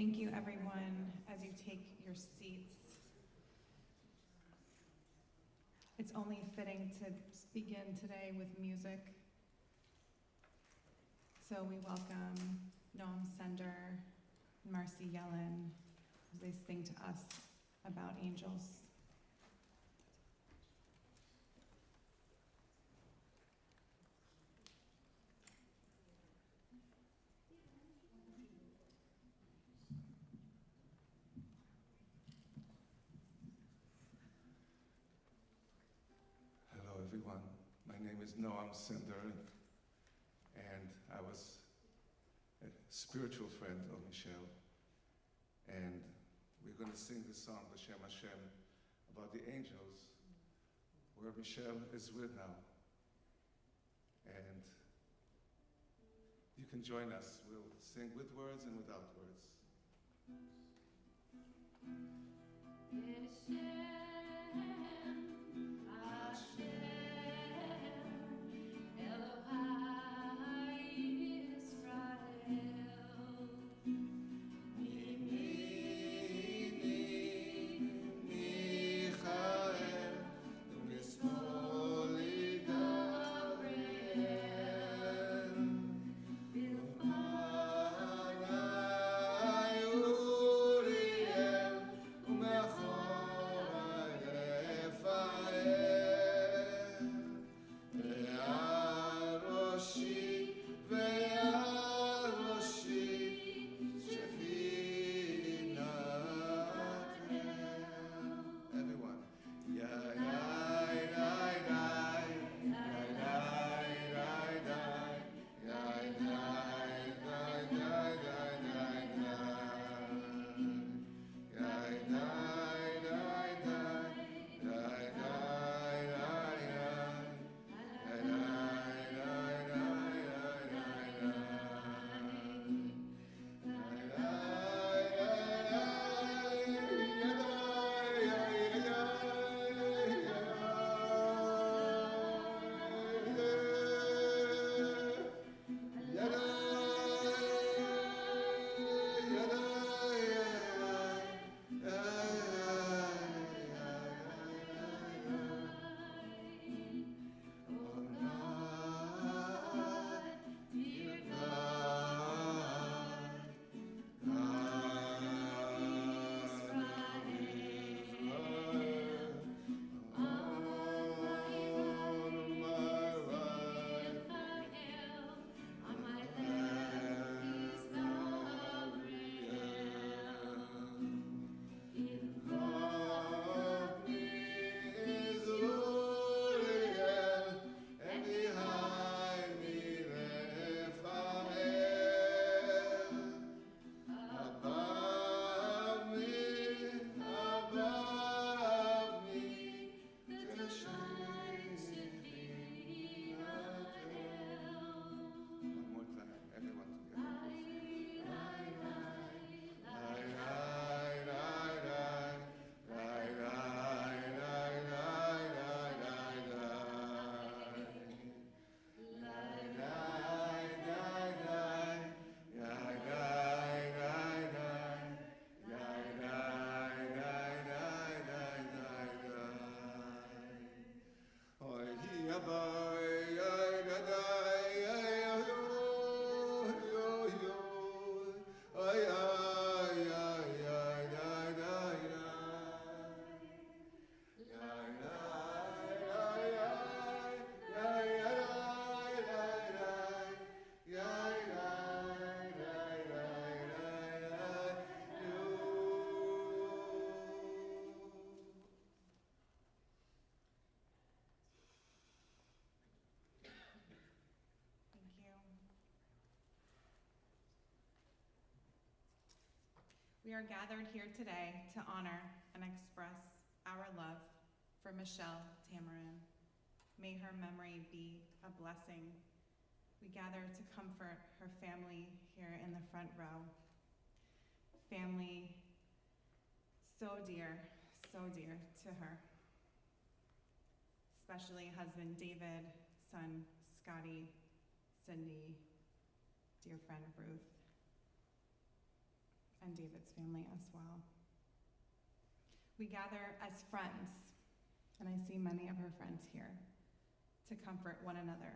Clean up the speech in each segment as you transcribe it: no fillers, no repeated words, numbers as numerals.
Thank you, everyone, as you take your seats. It's only fitting to begin today with music. So we welcome Noam Sender and Marcy Yellen as they sing to us about angels. Hello, everyone. My name is Noam Sender, and I was a spiritual friend of Michele. And we're going to sing this song, B'Shem Hashem, about the angels, where Michele is with now. And you can join us. We'll sing with words and without words. We are gathered here today to honor and express our love for Michele Tamaren. May her memory be a blessing. We gather to comfort her family here in the front row. Family so dear to her. Especially husband David, son Scotty, Cindy, dear friend Ruth. and David's family as well. We gather as friends, and I see many of her friends here, to comfort one another.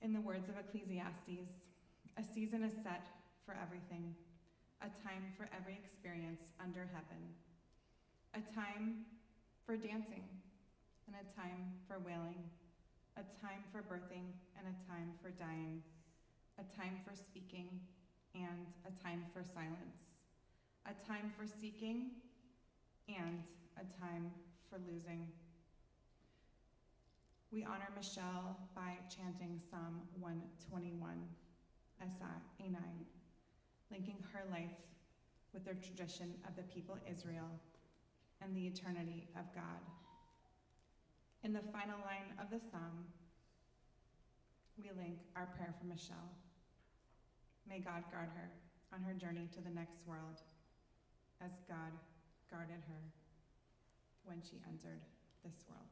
In the words of Ecclesiastes, a season is set for everything, a time for every experience under heaven, a time for dancing, and a time for wailing, a time for birthing, and a time for dying, a time for speaking, and a time for silence, a time for seeking, and a time for losing. We honor Michele by chanting Psalm 121, A9, linking her life with the tradition of the people Israel and the eternity of God. In the final line of the psalm, we link our prayer for Michele. May God guard her on her journey to the next world, as God guarded her when she entered this world.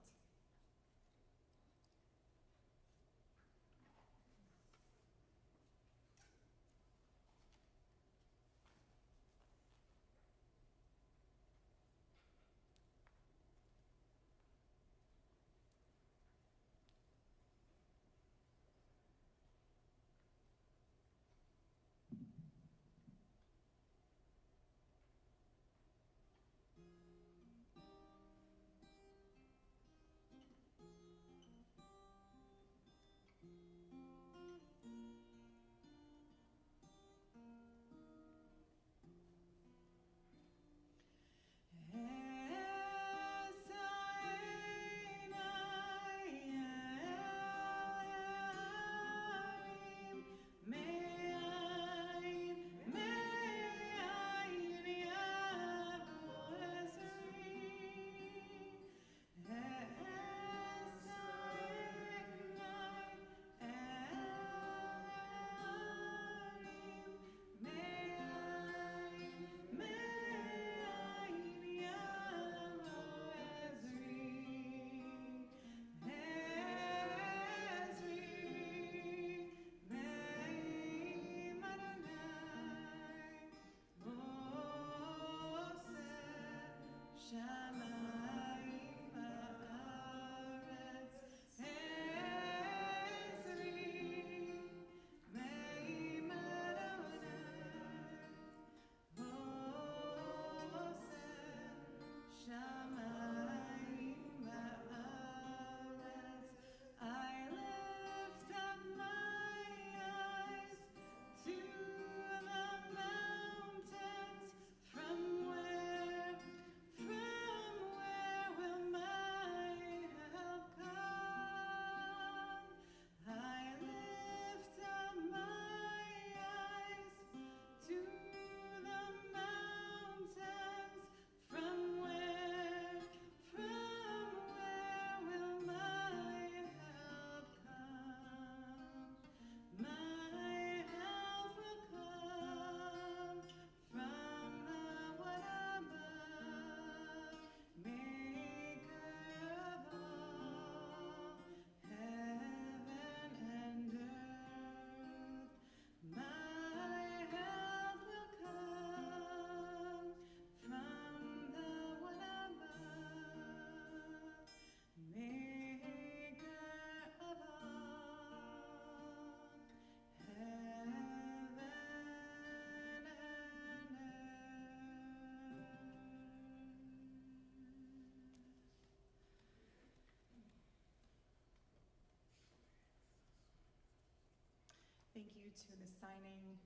Thank you to the signing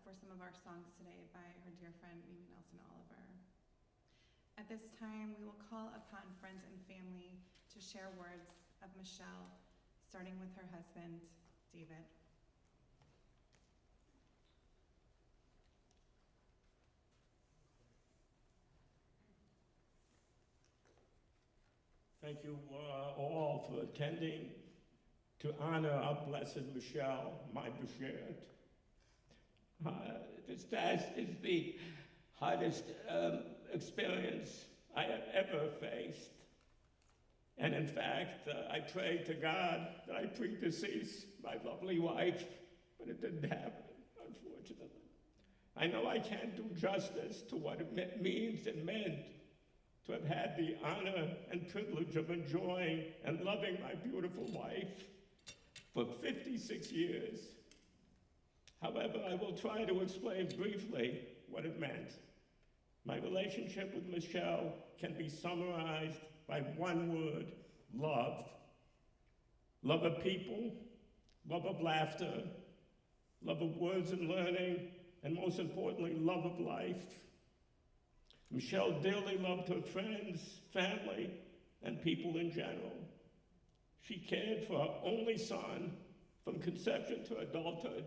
for some of our songs today by our dear friend Mimi Nelson Oliver. At this time, we will call upon friends and family to share words of Michele, starting with her husband, David. Thank you all for attending to honor our blessed Michele, my Bashert. This task is the hardest experience I have ever faced. And in fact, I prayed to God that I predecease my lovely wife, but it didn't happen. I know I can't do justice to what it means and meant to have had the honor and privilege of enjoying and loving my beautiful wife for 56 years. However, I will try to explain briefly what it meant. My relationship with Michele can be summarized by one word: love. Love of people, love of laughter, love of words and learning, and most importantly, love of life. Michele dearly loved her friends, family, and people in general. She cared for her only son from conception to adulthood,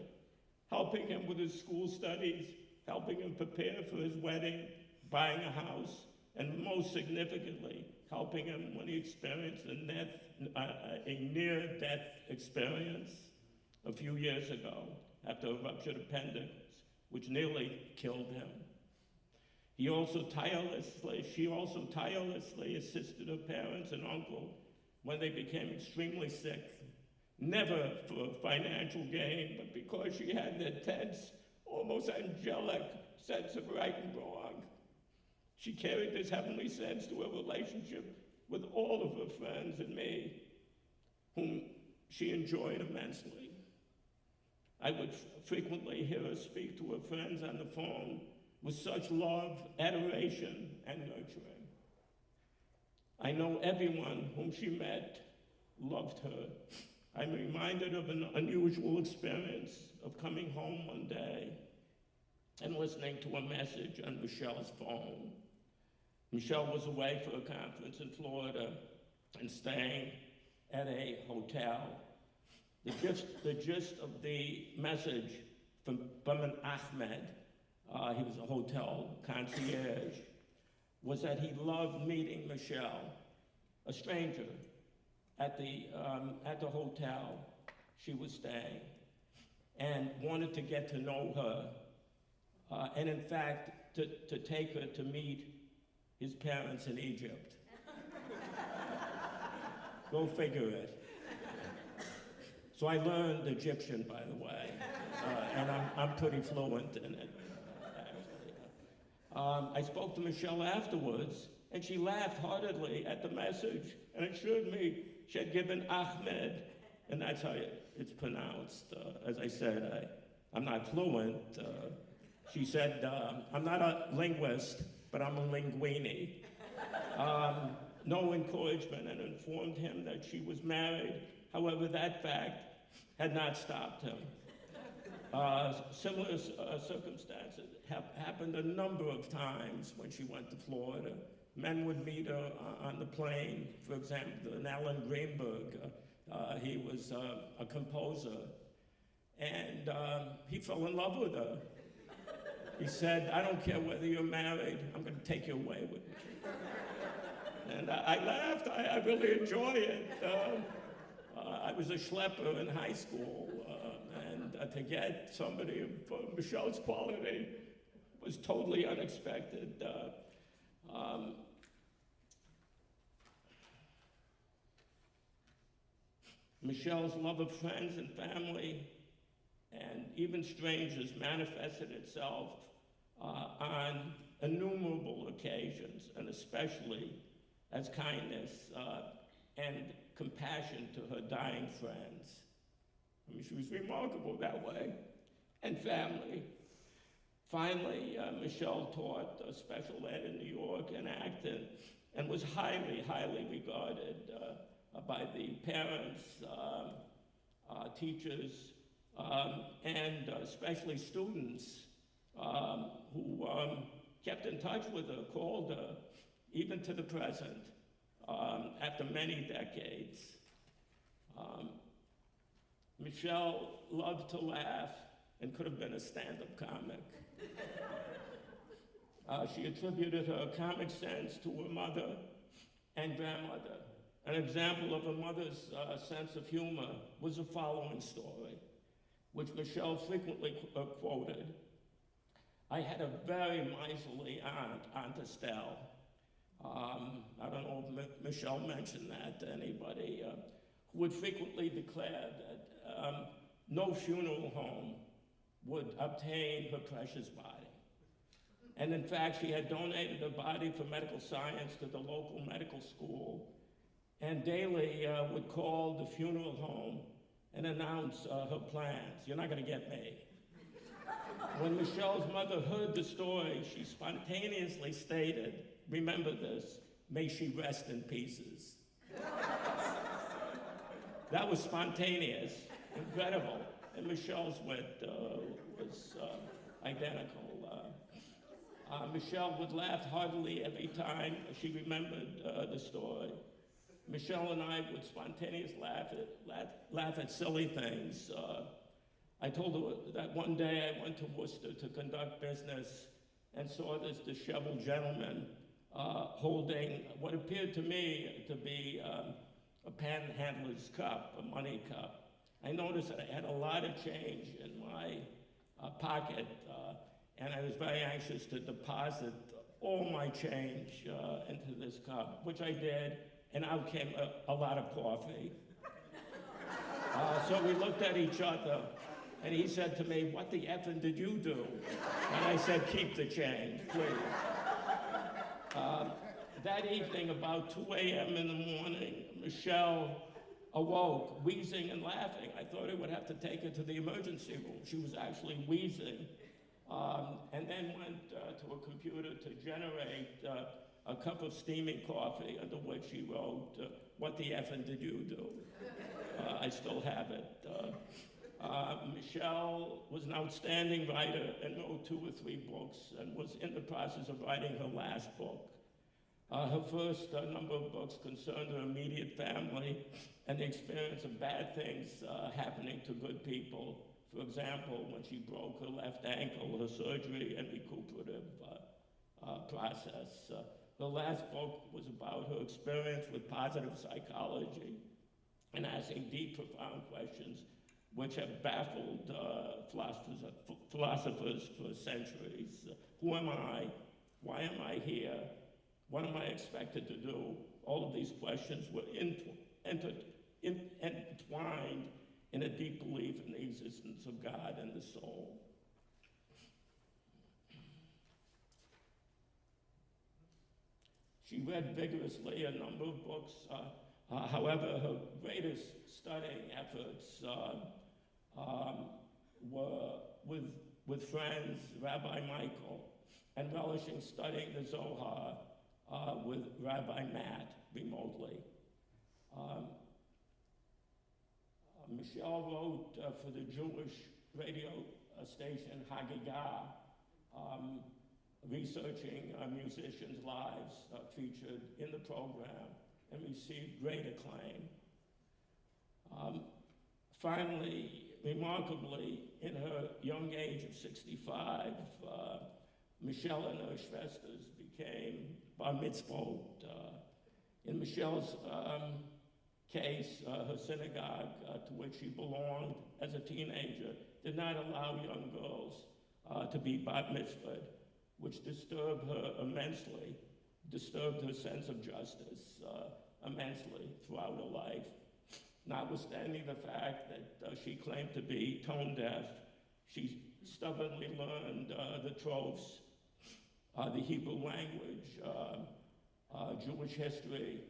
helping him with his school studies, helping him prepare for his wedding, buying a house, and most significantly, helping him when he experienced a near-death experience a few years ago after a ruptured appendix, which nearly killed him. She also tirelessly assisted her parents and uncle when they became extremely sick, never for financial gain, but because she had an intense, almost angelic sense of right and wrong. She carried this heavenly sense to her relationship with all of her friends and me, whom she enjoyed immensely. I would frequently hear her speak to her friends on the phone with such love, adoration, and nurturing. I know everyone whom she met loved her. I'm reminded of an unusual experience of coming home one day and listening to a message on Michele's phone. Michele was away for a conference in Florida and staying at a hotel. The gist of the message from an Ahmed, he was a hotel concierge, was that he loved meeting Michele, a stranger, at the hotel she was staying, and wanted to get to know her, and in fact, to take her to meet his parents in Egypt. Go figure it. So I learned Egyptian, by the way, and I'm pretty fluent in it, actually. I spoke to Michele afterwards, and she laughed heartedly at the message and assured me she had given Ahmed, and that's how it's pronounced. As I said, I'm not fluent. She said, I'm not a linguist, but I'm a linguini. No encouragement, and informed him that she was married. However, that fact had not stopped him. Similar circumstances have happened a number of times when she went to Florida. Men would meet her on the plane. For example, Alan Greenberg, he was a composer, and he fell in love with her. He said, I don't care whether you're married, I'm going to take you away with me. And I laughed. I really enjoy it. I was a schlepper in high school, and to get somebody of Michele's quality was totally unexpected. Michele's love of friends and family and even strangers manifested itself on innumerable occasions, and especially as kindness and compassion to her dying friends. I mean, she was remarkable that way, and family. Finally, Michele taught special ed in New York and Acton, and was highly, highly regarded by the parents, teachers, and especially students who kept in touch with her, called her, even to the present, after many decades. Michele loved to laugh and could have been a stand-up comic. She attributed her comic sense to her mother and grandmother. An example of her mother's sense of humor was the following story, which Michele frequently quoted. I had a very miserly aunt, Aunt Estelle. I don't know if Michele mentioned that to anybody, who would frequently declare that no funeral home would obtain her precious body. And in fact, she had donated her body for medical science to the local medical school, and daily would call the funeral home and announce her plans. You're not gonna get me. When Michelle's mother heard the story, she spontaneously stated, remember this, may she rest in pieces. That was spontaneous, incredible, and Michelle's wit was identical. Michelle would laugh heartily every time she remembered the story. Michelle and I would spontaneously laugh at silly things. I told her that one day I went to Worcester to conduct business and saw this disheveled gentleman holding what appeared to me to be a panhandler's cup, a money cup. I noticed that I had a lot of change in my pocket, and I was very anxious to deposit all my change into this cup, which I did, and out came a lot of coffee. So we looked at each other, and he said to me, what the effing did you do? And I said, keep the change, please. That evening, about 2 a.m. in the morning, Michelle awoke, wheezing and laughing. I thought I would have to take her to the emergency room. She was actually wheezing. And then went to a computer to generate a cup of steaming coffee, under which she wrote, what the effing did you do? I still have it. Michelle was an outstanding writer and wrote 2 or 3 books and was in the process of writing her last book. Her first number of books concerned her immediate family and the experience of bad things happening to good people. For example, when she broke her left ankle, her surgery and recuperative process. Her last book was about her experience with positive psychology and asking deep, profound questions which have baffled philosophers for centuries. Who am I? Why am I here? What am I expected to do? All of these questions were entwined in a deep belief in the existence of God and the soul. She read vigorously a number of books. However, her greatest studying efforts were with friends, Rabbi Michael, and relishing studying the Zohar with Rabbi Matt remotely. Michelle wrote for the Jewish radio station Hagigah, researching musicians' lives featured in the program and received great acclaim. Finally, remarkably, in her young age of 65, Michelle and her Schwesters became bar mitzvot. In Michelle's case, her synagogue to which she belonged as a teenager did not allow young girls to be bar mitzvahed, which disturbed her immensely, disturbed her sense of justice immensely throughout her life. Notwithstanding the fact that she claimed to be tone deaf, she stubbornly learned the tropes, the Hebrew language, Jewish history,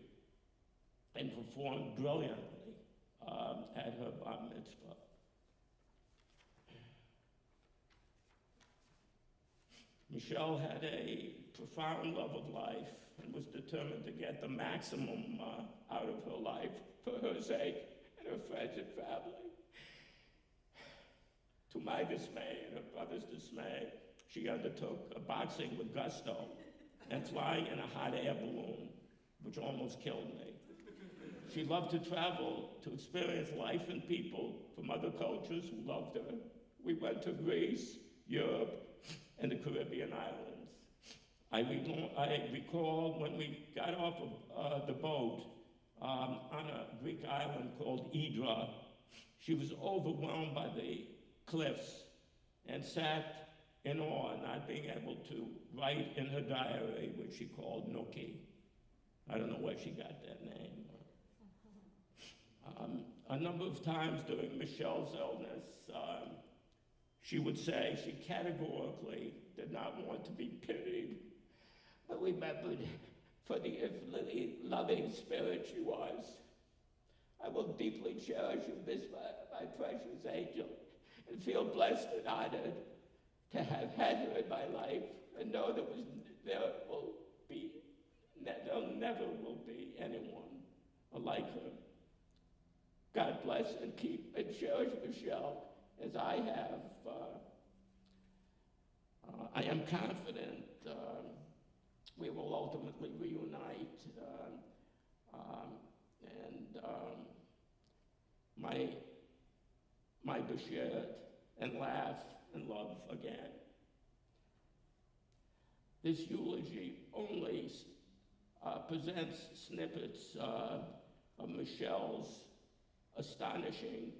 and performed brilliantly at her bar mitzvah. Michelle had a profound love of life and was determined to get the maximum out of her life for her sake and her friends and family. To my dismay and her brother's dismay, she undertook boxing with gusto and flying in a hot air balloon, which almost killed me. She loved to travel, to experience life and people from other cultures who loved her. We went to Greece, Europe, and the Caribbean islands. I recall when we got off of the boat on a Greek island called Hydra, she was overwhelmed by the cliffs and sat in awe, not being able to write in her diary, which she called Nookie. I don't know where she got that name. A number of times during Michelle's illness, She would say she categorically did not want to be pitied, but remembered for the infinitely loving spirit she was. I will deeply cherish you, Miss, my precious angel, and feel blessed and honored to have had her in my life, and know there never will be anyone like her. God bless and keep and cherish Michele as I have. I am confident we will ultimately reunite my Bashir and laugh and love again. This eulogy only presents snippets of Michele's astonishing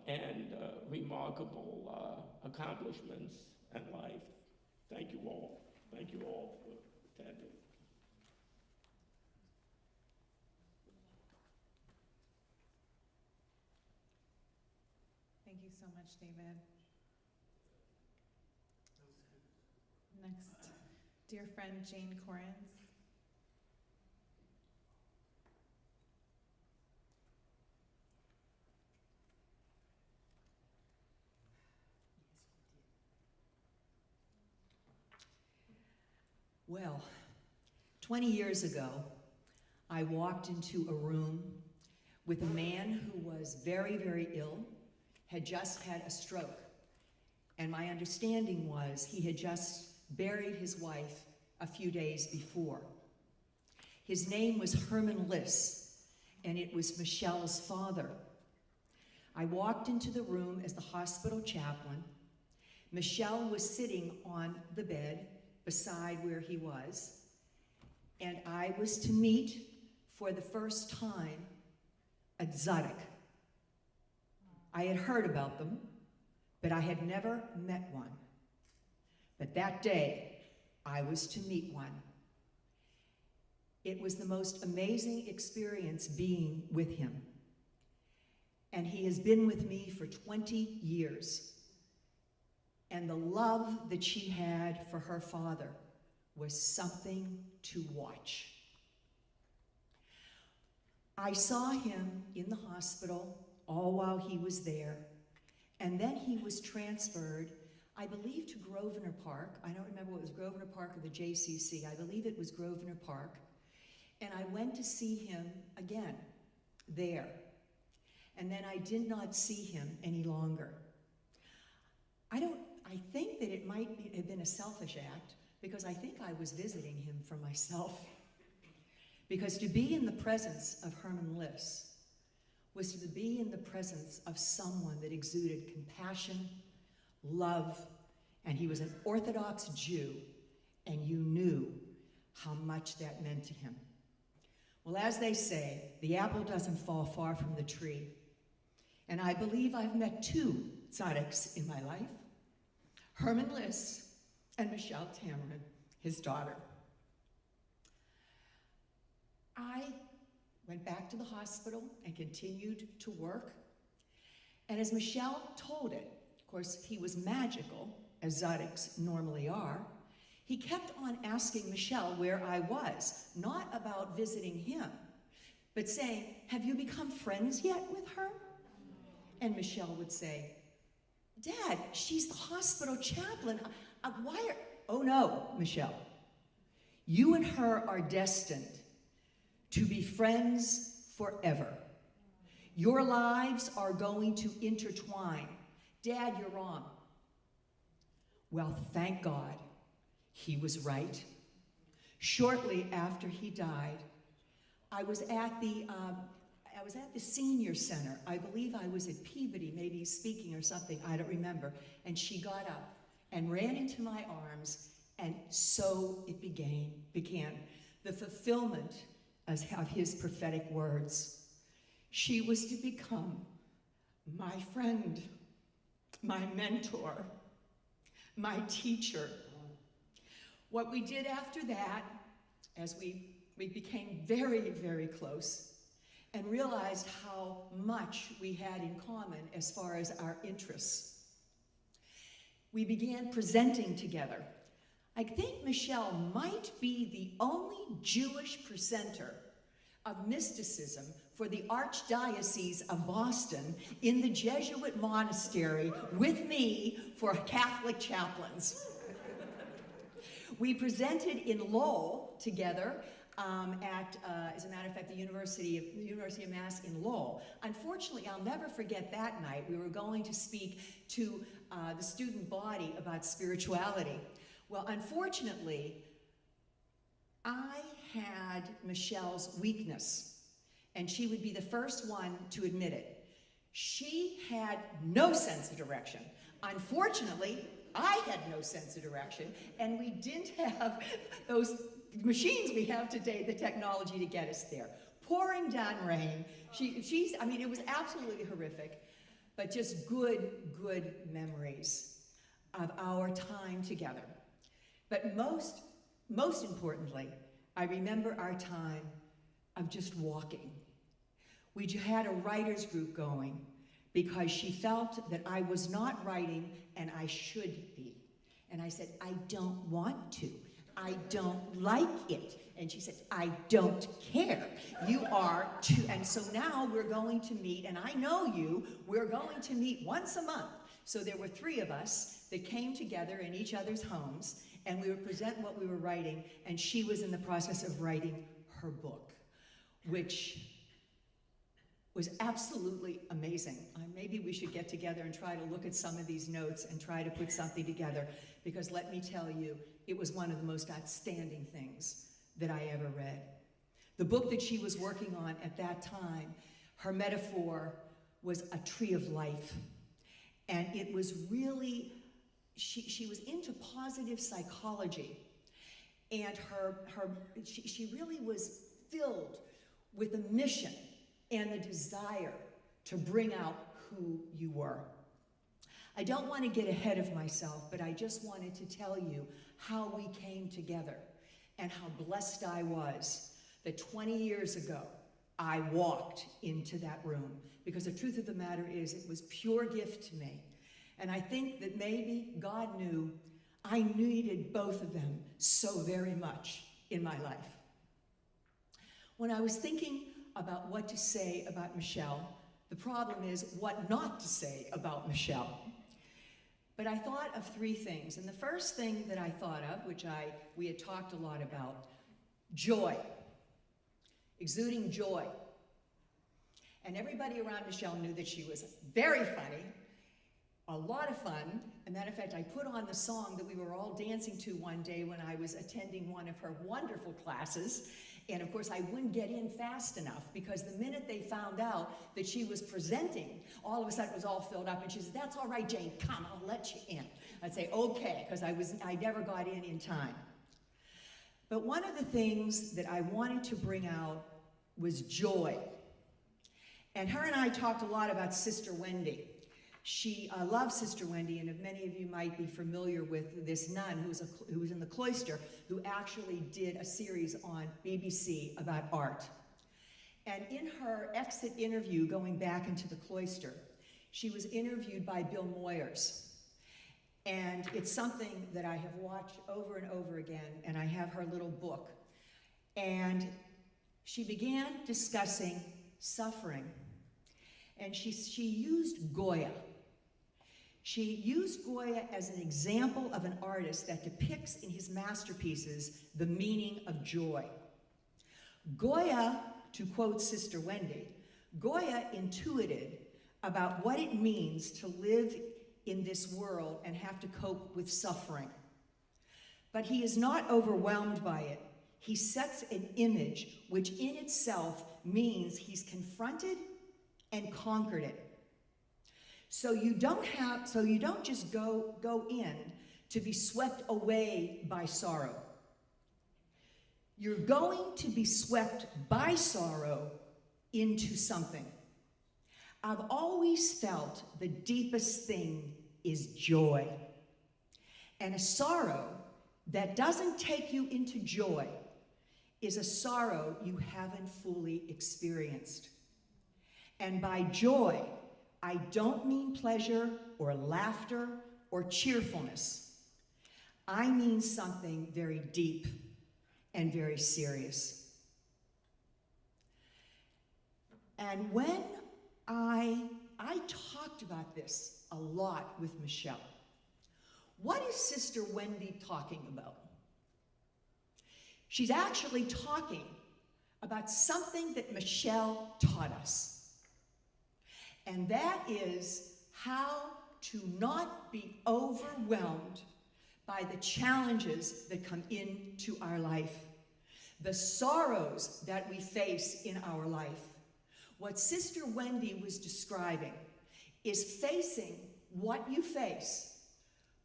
and remarkable accomplishments in life. Thank you all. Thank you all for attending. Thank you so much, David. Next, dear friend Jane Corrins. Well, 20 years ago, I walked into a room with a man who was very, very ill, had just had a stroke. And my understanding was he had just buried his wife a few days before. His name was Herman Liss, and it was Michele's father. I walked into the room as the hospital chaplain. Michele was sitting on the bed beside where he was, and I was to meet for the first time a tzaddik. I had heard about them, but I had never met one. But that day, I was to meet one. It was the most amazing experience being with him. And he has been with me for 20 years. And the love that she had for her father was something to watch. I saw him in the hospital all while he was there, and then he was transferred, I believe, to Grosvenor Park. I don't remember what it was, Grosvenor Park or the JCC. I believe it was Grosvenor Park. And I went to see him again there. And then I did not see him any longer. I think that it might have been a selfish act, because I think I was visiting him for myself. Because to be in the presence of Herman Liss was to be in the presence of someone that exuded compassion, love, and he was an Orthodox Jew, and you knew how much that meant to him. Well, as they say, the apple doesn't fall far from the tree. And I believe I've met two tzaddiks in my life, Herman Liss and Michele Tamaren, his daughter. I went back to the hospital and continued to work. And as Michele told it, of course, he was magical, as tzaddiks normally are. He kept on asking Michele where I was, not about visiting him, but saying, have you become friends yet with her? And Michele would say, Dad, she's the hospital chaplain. Oh no, Michele. You and her are destined to be friends forever. Your lives are going to intertwine. Dad, you're wrong. Well, thank God, he was right. Shortly after he died, I was at the senior center. I believe I was at Peabody, maybe speaking or something, I don't remember. And she got up and ran into my arms, and so it began the fulfillment of his prophetic words. She was to become my friend, my mentor, my teacher. What we did after that, as we became very, very close, and realized how much we had in common as far as our interests. we began presenting together. I think Michele might be the only Jewish presenter of mysticism for the Archdiocese of Boston in the Jesuit monastery with me for Catholic chaplains. We presented in Lowell together as a matter of fact, the University of Mass in Lowell. Unfortunately, I'll never forget that night. We were going to speak to the student body about spirituality. Well, unfortunately, I had Michele's weakness, and she would be the first one to admit it. She had no sense of direction. Unfortunately, I had no sense of direction, and we didn't have those machines we have today, the technology to get us there. Pouring down rain. I mean, it was absolutely horrific, but just good memories of our time together. But most importantly, I remember our time of just walking. We had a writers group going because she felt that I was not writing and I should be. And I said, I don't want to. I don't like it. And she said, I don't care. You are too. And so now we're going to meet, and I know you, we're going to meet once a month. So there were 3 of us that came together in each other's homes, and we would present what we were writing, and she was in the process of writing her book, which was absolutely amazing. Maybe we should get together and try to look at some of these notes and try to put something together, because let me tell you, it was one of the most outstanding things that I ever read. The book that she was working on at that time, her metaphor was a tree of life. And it was really, she was into positive psychology. And she really was filled with a mission and the desire to bring out who you were. I don't want to get ahead of myself, but I just wanted to tell you how we came together and how blessed I was that 20 years ago, I walked into that room, because the truth of the matter is it was pure gift to me. And I think that maybe God knew I needed both of them so very much in my life. When I was thinking about what to say about Michele, the problem is what not to say about Michele. But I thought of 3 things, and the first thing that I thought of, which we had talked a lot about, joy, exuding joy. And everybody around Michele knew that she was very funny, a lot of fun. As a matter of fact, I put on the song that we were all dancing to one day when I was attending one of her wonderful classes. And of course, I wouldn't get in fast enough, because the minute they found out that she was presenting, all of a sudden it was all filled up. And she said, that's all right, Jane, come, I'll let you in. I'd say, okay, because I never got in time. But one of the things that I wanted to bring out was joy. And her and I talked a lot about Sister Wendy. She loved Sister Wendy, and if many of you might be familiar with this nun who was in the cloister, who actually did a series on BBC about art. And in her exit interview going back into the cloister, she was interviewed by Bill Moyers. And it's something that I have watched over and over again, and I have her little book. And she began discussing suffering. And she used Goya. She used Goya as an example of an artist that depicts in his masterpieces the meaning of joy. Goya, to quote Sister Wendy, Goya intuited about what it means to live in this world and have to cope with suffering. But he is not overwhelmed by it. He sets an image which in itself means he's confronted and conquered it. So you don't just go in to be swept away by sorrow. You're going to be swept by sorrow into something. I've always felt the deepest thing is joy. And a sorrow that doesn't take you into joy is a sorrow you haven't fully experienced. And by joy, I don't mean pleasure or laughter or cheerfulness. I mean something very deep and very serious. And when I talked about this a lot with Michele. What is Sister Wendy talking about? She's actually talking about something that Michele taught us. And that is how to not be overwhelmed by the challenges that come into our life, the sorrows that we face in our life. What Sister Wendy was describing is facing what you face,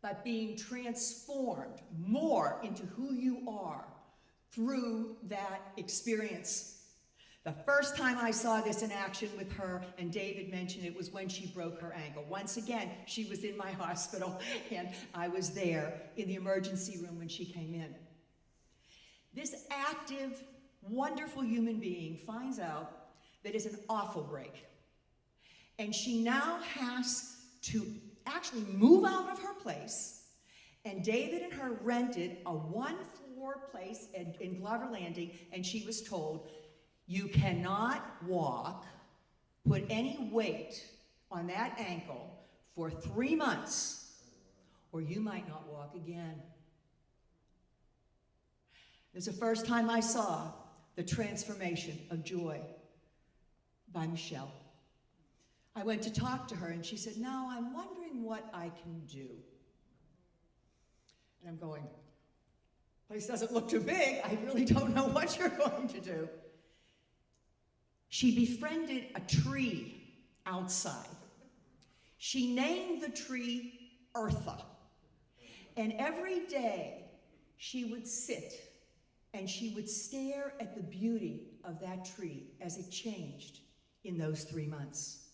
but being transformed more into who you are through that experience. The first time I saw this in action with her, and David mentioned it, was when she broke her ankle. Once again, she was in my hospital, and I was there in the emergency room when she came in. This active, wonderful human being finds out that it's an awful break. And she now has to actually move out of her place, and David and her rented a one-floor place in Glover Landing, and she was told, you cannot walk, put any weight on that ankle for 3 months, or you might not walk again. It's the first time I saw the transformation of joy by Michele. I went to talk to her, and she said, now I'm wondering what I can do. And I'm going, place doesn't look too big. I really don't know what you're going to do. She befriended a tree outside. She named the tree Eartha. And every day she would sit and she would stare at the beauty of that tree as it changed in those 3 months.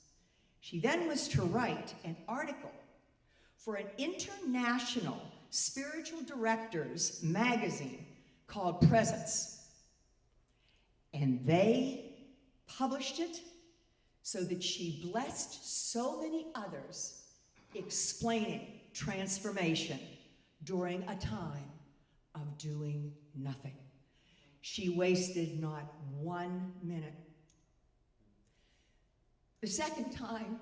She then was to write an article for an international spiritual directors magazine called Presence. And they published it so that she blessed so many others, explaining transformation during a time of doing nothing. She wasted not 1 minute. The second time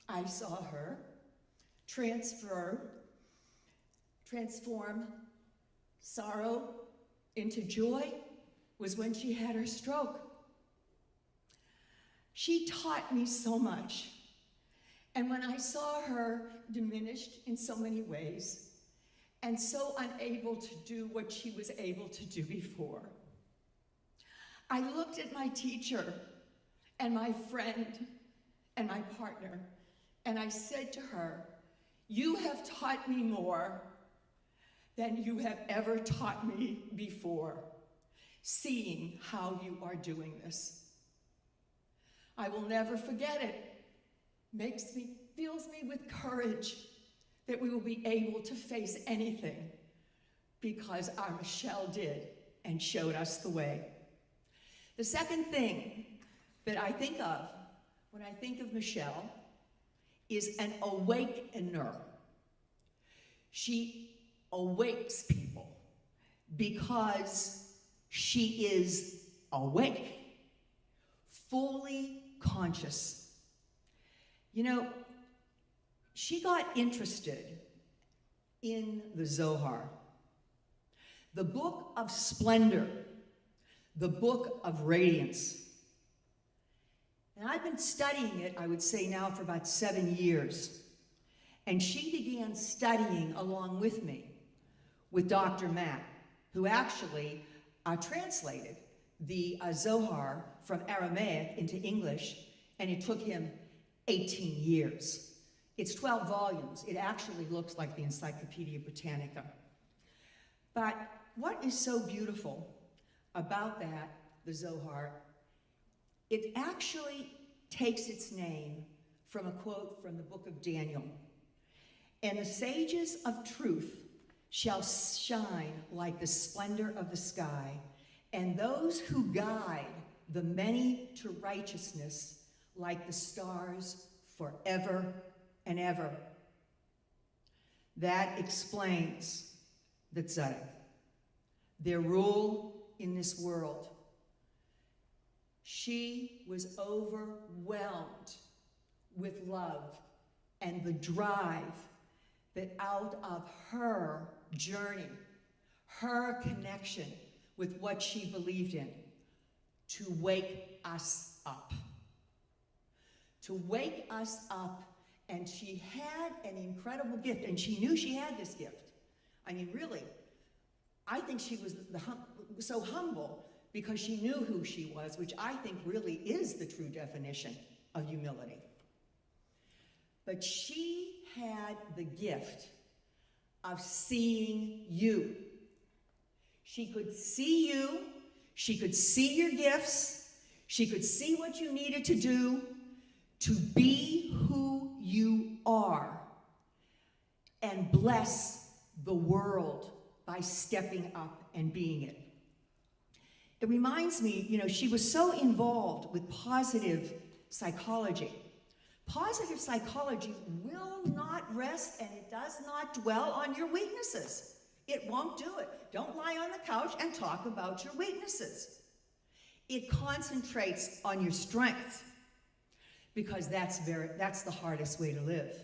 I saw her transform sorrow into joy was when she had her stroke. She taught me so much. And when I saw her diminished in so many ways and so unable to do what she was able to do before, I looked at my teacher and my friend and my partner, and I said to her, you have taught me more than you have ever taught me before, seeing how you are doing this. I will never forget it. Fills me with courage that we will be able to face anything because our Michele did and showed us the way. The second thing that I think of when I think of Michele is an awakener. She awakes people because she is awake, fully conscious. You know, she got interested in the Zohar, the book of splendor, the book of radiance. And I've been studying it, I would say now, for about 7 years. And she began studying along with me, with Dr. Matt, who actually translated the Zohar from Aramaic into English, and it took him 18 years. It's 12 volumes. It actually looks like the Encyclopedia Britannica. But what is so beautiful about that, the Zohar, it actually takes its name from a quote from the book of Daniel. And the sages of truth shall shine like the splendor of the sky, and those who guide the many to righteousness like the stars forever and ever. That explains the tzaddik, their rule in this world. She was overwhelmed with love and the drive that out of her journey, her connection with what she believed in, to wake us up. To wake us up, and she had an incredible gift, and she knew she had this gift. I mean, really, I think she was so humble because she knew who she was, which I think really is the true definition of humility. But she had the gift of seeing you. She could see you, she could see your gifts, she could see what you needed to do to be who you are and bless the world by stepping up and being it. It reminds me, you know, she was so involved with positive psychology. Positive psychology will not rest, and it does not dwell on your weaknesses. It won't do it. Don't lie on the couch and talk about your weaknesses. It concentrates on your strengths, because that's the hardest way to live.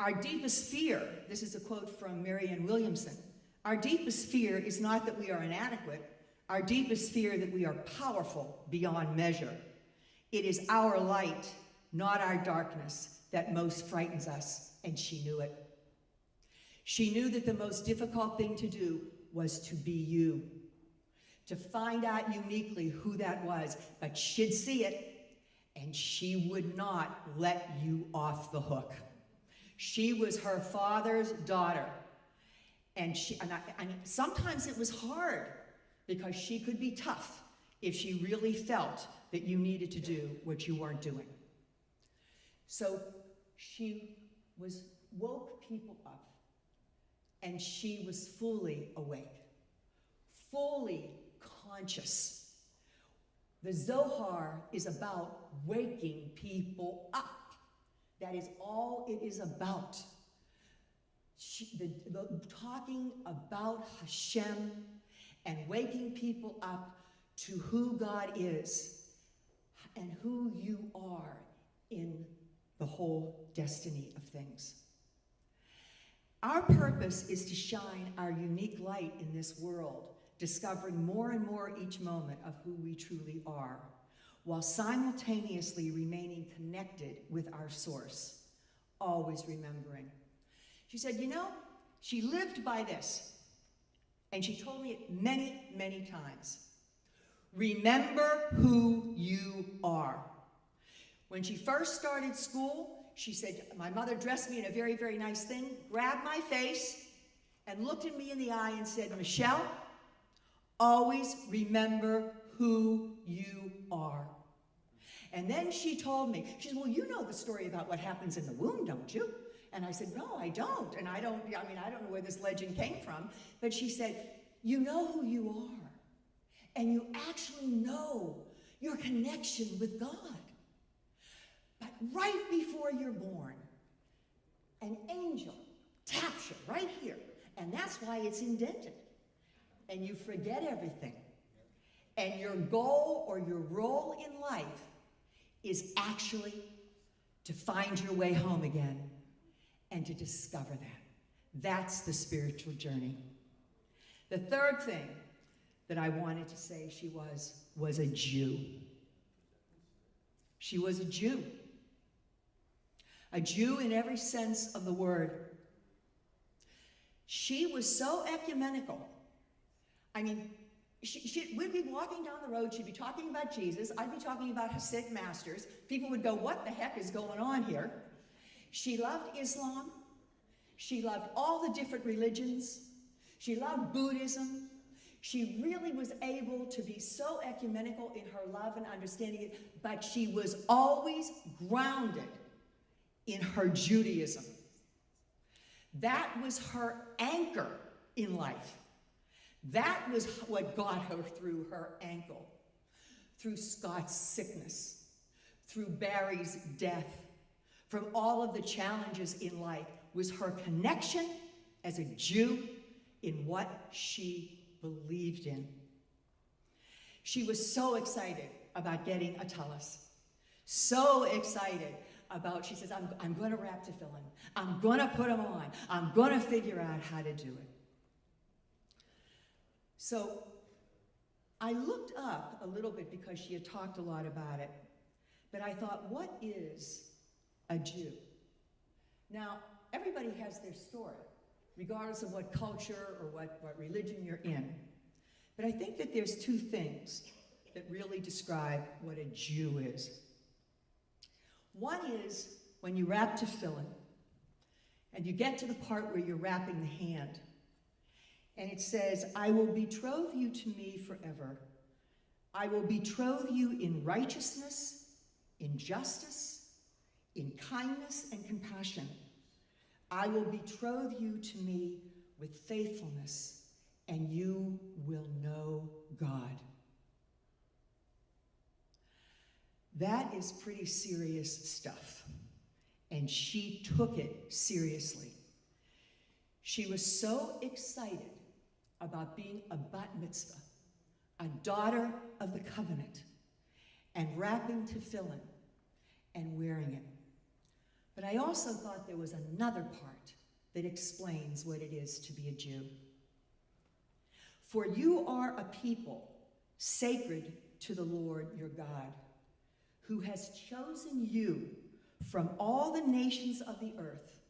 Our deepest fear, this is a quote from Marianne Williamson, our deepest fear is not that we are inadequate. Our deepest fear that we are powerful beyond measure. It is our light, not our darkness, that most frightens us, and she knew it. She knew that the most difficult thing to do was to be you, to find out uniquely who that was, but she'd see it, and she would not let you off the hook. She was her father's daughter, and sometimes it was hard, because she could be tough if she really felt that you needed to do what you weren't doing. So she woke people up, and she was fully awake, fully conscious. The Zohar is about waking people up. That is all it is about. Talking about Hashem and waking people up to who God is and who you are in the whole destiny of things. Our purpose is to shine our unique light in this world, discovering more and more each moment of who we truly are, while simultaneously remaining connected with our source, always remembering. She said, you know, she lived by this. And she told me it many, many times. Remember who you are. When she first started school, she said, my mother dressed me in a very, very nice thing, grabbed my face, and looked at me in the eye and said, Michelle, always remember who you are. And then she told me, she said, well, you know the story about what happens in the womb, don't you? And I said, no, I don't. And I don't know where this legend came from. But she said, you know who you are. And you actually know your connection with God. But right before you're born, an angel taps you right here. And that's why it's indented. And you forget everything. And your goal or your role in life is actually to find your way home again and to discover that. That's the spiritual journey. The third thing that I wanted to say she was a Jew. She was a Jew. A Jew in every sense of the word. She was so ecumenical. I mean, we'd be walking down the road, she'd be talking about Jesus, I'd be talking about Hasidic masters. People would go, what the heck is going on here? She loved Islam. She loved all the different religions. She loved Buddhism. She really was able to be so ecumenical in her love and understanding it, but she was always grounded in her Judaism. That was her anchor in life. That was what got her through her ankle, through Scott's sickness, through Barry's death, from all of the challenges in life, was her connection as a Jew in what she believed in. She was so excited about getting a tallis, so excited about, she says, I'm going to wrap tefillin. I'm going to put them on. I'm going to figure out how to do it. So I looked up a little bit because she had talked a lot about it, but I thought, what is a Jew? Now, everybody has their story, regardless of what culture or what religion you're in. But I think that there's two things that really describe what a Jew is. One is when you wrap tefillin, and you get to the part where you're wrapping the hand, and it says, I will betroth you to me forever. I will betroth you in righteousness, in justice, in kindness and compassion. I will betroth you to me with faithfulness, and you will know God. That is pretty serious stuff, and she took it seriously. She was so excited about being a bat mitzvah, a daughter of the covenant, and wrapping tefillin and wearing it. But I also thought there was another part that explains what it is to be a Jew. For you are a people sacred to the Lord your God, who has chosen you from all the nations of the earth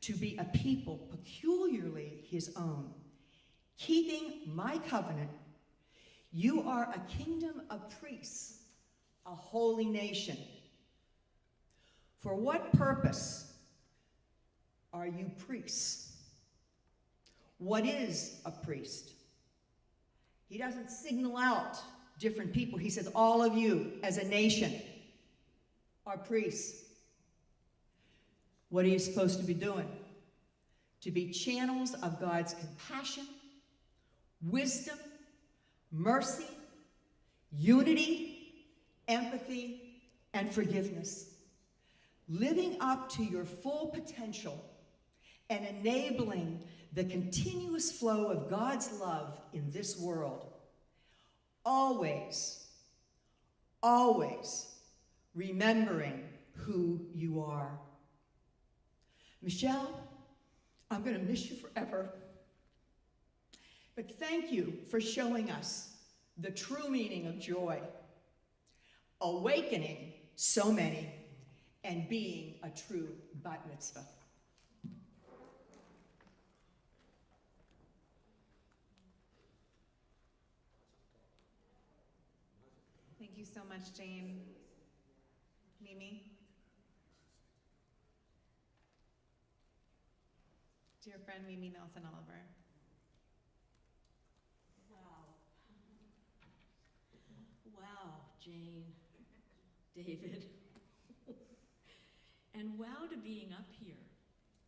to be a people peculiarly his own. Keeping my covenant, you are a kingdom of priests, a holy nation. For what purpose are you priests? What is a priest? He doesn't signal out different people. He says, all of you as a nation are priests. What are you supposed to be doing? To be channels of God's compassion, wisdom, mercy, unity, empathy, and forgiveness. Living up to your full potential and enabling the continuous flow of God's love in this world. Always, always remembering who you are. Michele, I'm going to miss you forever. But thank you for showing us the true meaning of joy, awakening so many, and being a true bat mitzvah. Thank you so much, Jane. Mimi? Dear friend Mimi Nelson Oliver. Wow, Jane, David, and wow to being up here.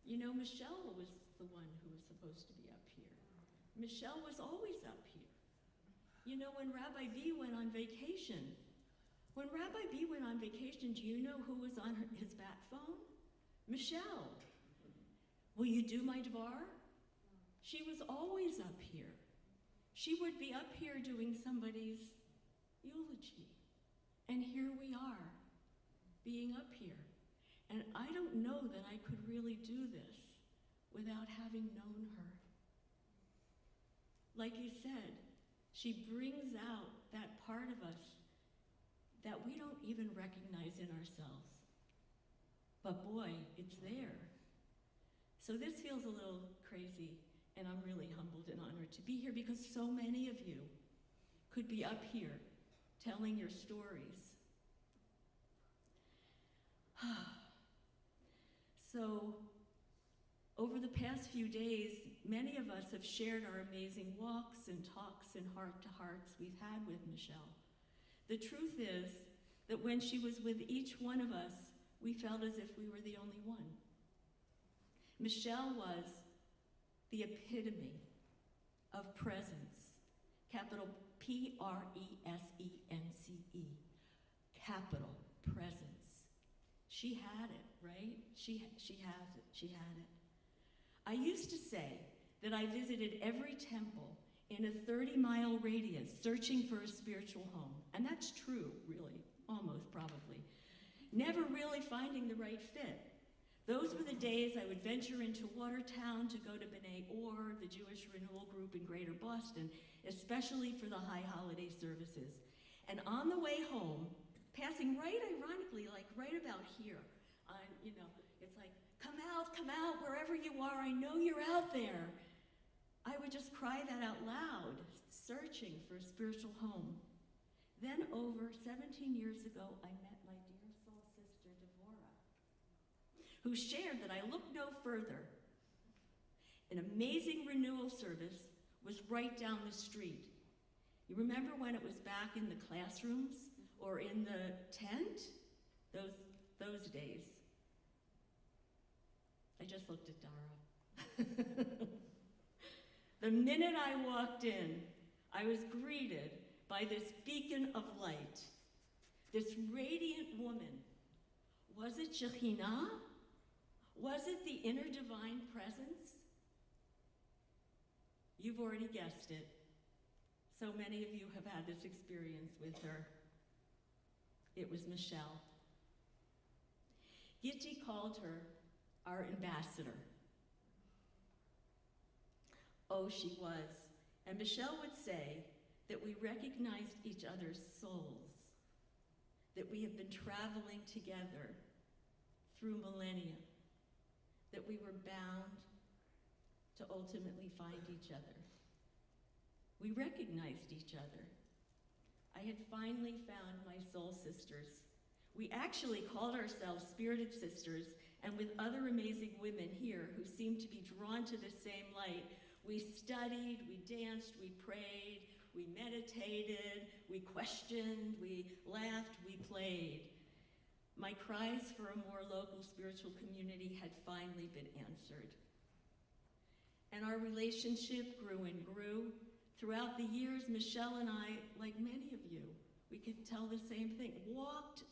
You know, Michele was the one who was supposed to be up here. Michele was always up here. You know, when Rabbi B went on vacation, do you know who was on his bat phone? Michele. Will you do my dvar? She was always up here. She would be up here doing somebody's eulogy. And here we are, being up here. And I don't know that I could really do this without having known her. Like you said, she brings out that part of us that we don't even recognize in ourselves. But boy, it's there. So this feels a little crazy, and I'm really humbled and honored to be here because so many of you could be up here telling your stories. So, over the past few days, many of us have shared our amazing walks and talks and heart-to-hearts we've had with Michele. The truth is that when she was with each one of us, we felt as if we were the only one. Michele was the epitome of presence, capital P-R-E-S-E-N-C-E, capital presence. She had it, right? She has it, she had it. I used to say that I visited every temple in a 30-mile radius searching for a spiritual home. And that's true, really, almost probably. Never really finding the right fit. Those were the days I would venture into Watertown to go to B'nai Or, the Jewish Renewal Group in Greater Boston, especially for the high holiday services. And on the way home, passing right ironically, like right about here, it's like, come out, wherever you are, I know you're out there. I would just cry that out loud, searching for a spiritual home. Then over 17 years ago, I met my dear soul sister, Devorah, who shared that I looked no further. An amazing renewal service was right down the street. You remember when it was back in the classrooms or in the tent? Those days. I just looked at Dara. The minute I walked in, I was greeted by this beacon of light, this radiant woman. Was it Shekhinah? Was it the inner divine presence? You've already guessed it. So many of you have had this experience with her. It was Michele. Gitti called her our ambassador. Oh, she was. And Michele would say that we recognized each other's souls, that we have been traveling together through millennia, that we were bound to ultimately find each other. We recognized each other. I had finally found my soul sisters. We actually called ourselves Spirited Sisters, and with other amazing women here who seemed to be drawn to the same light, we studied, we danced, we prayed, we meditated, we questioned, we laughed, we played. My cries for a more local spiritual community had finally been answered. And our relationship grew and grew. Throughout the years, Michele and I, like many of you, we could tell the same thing, walked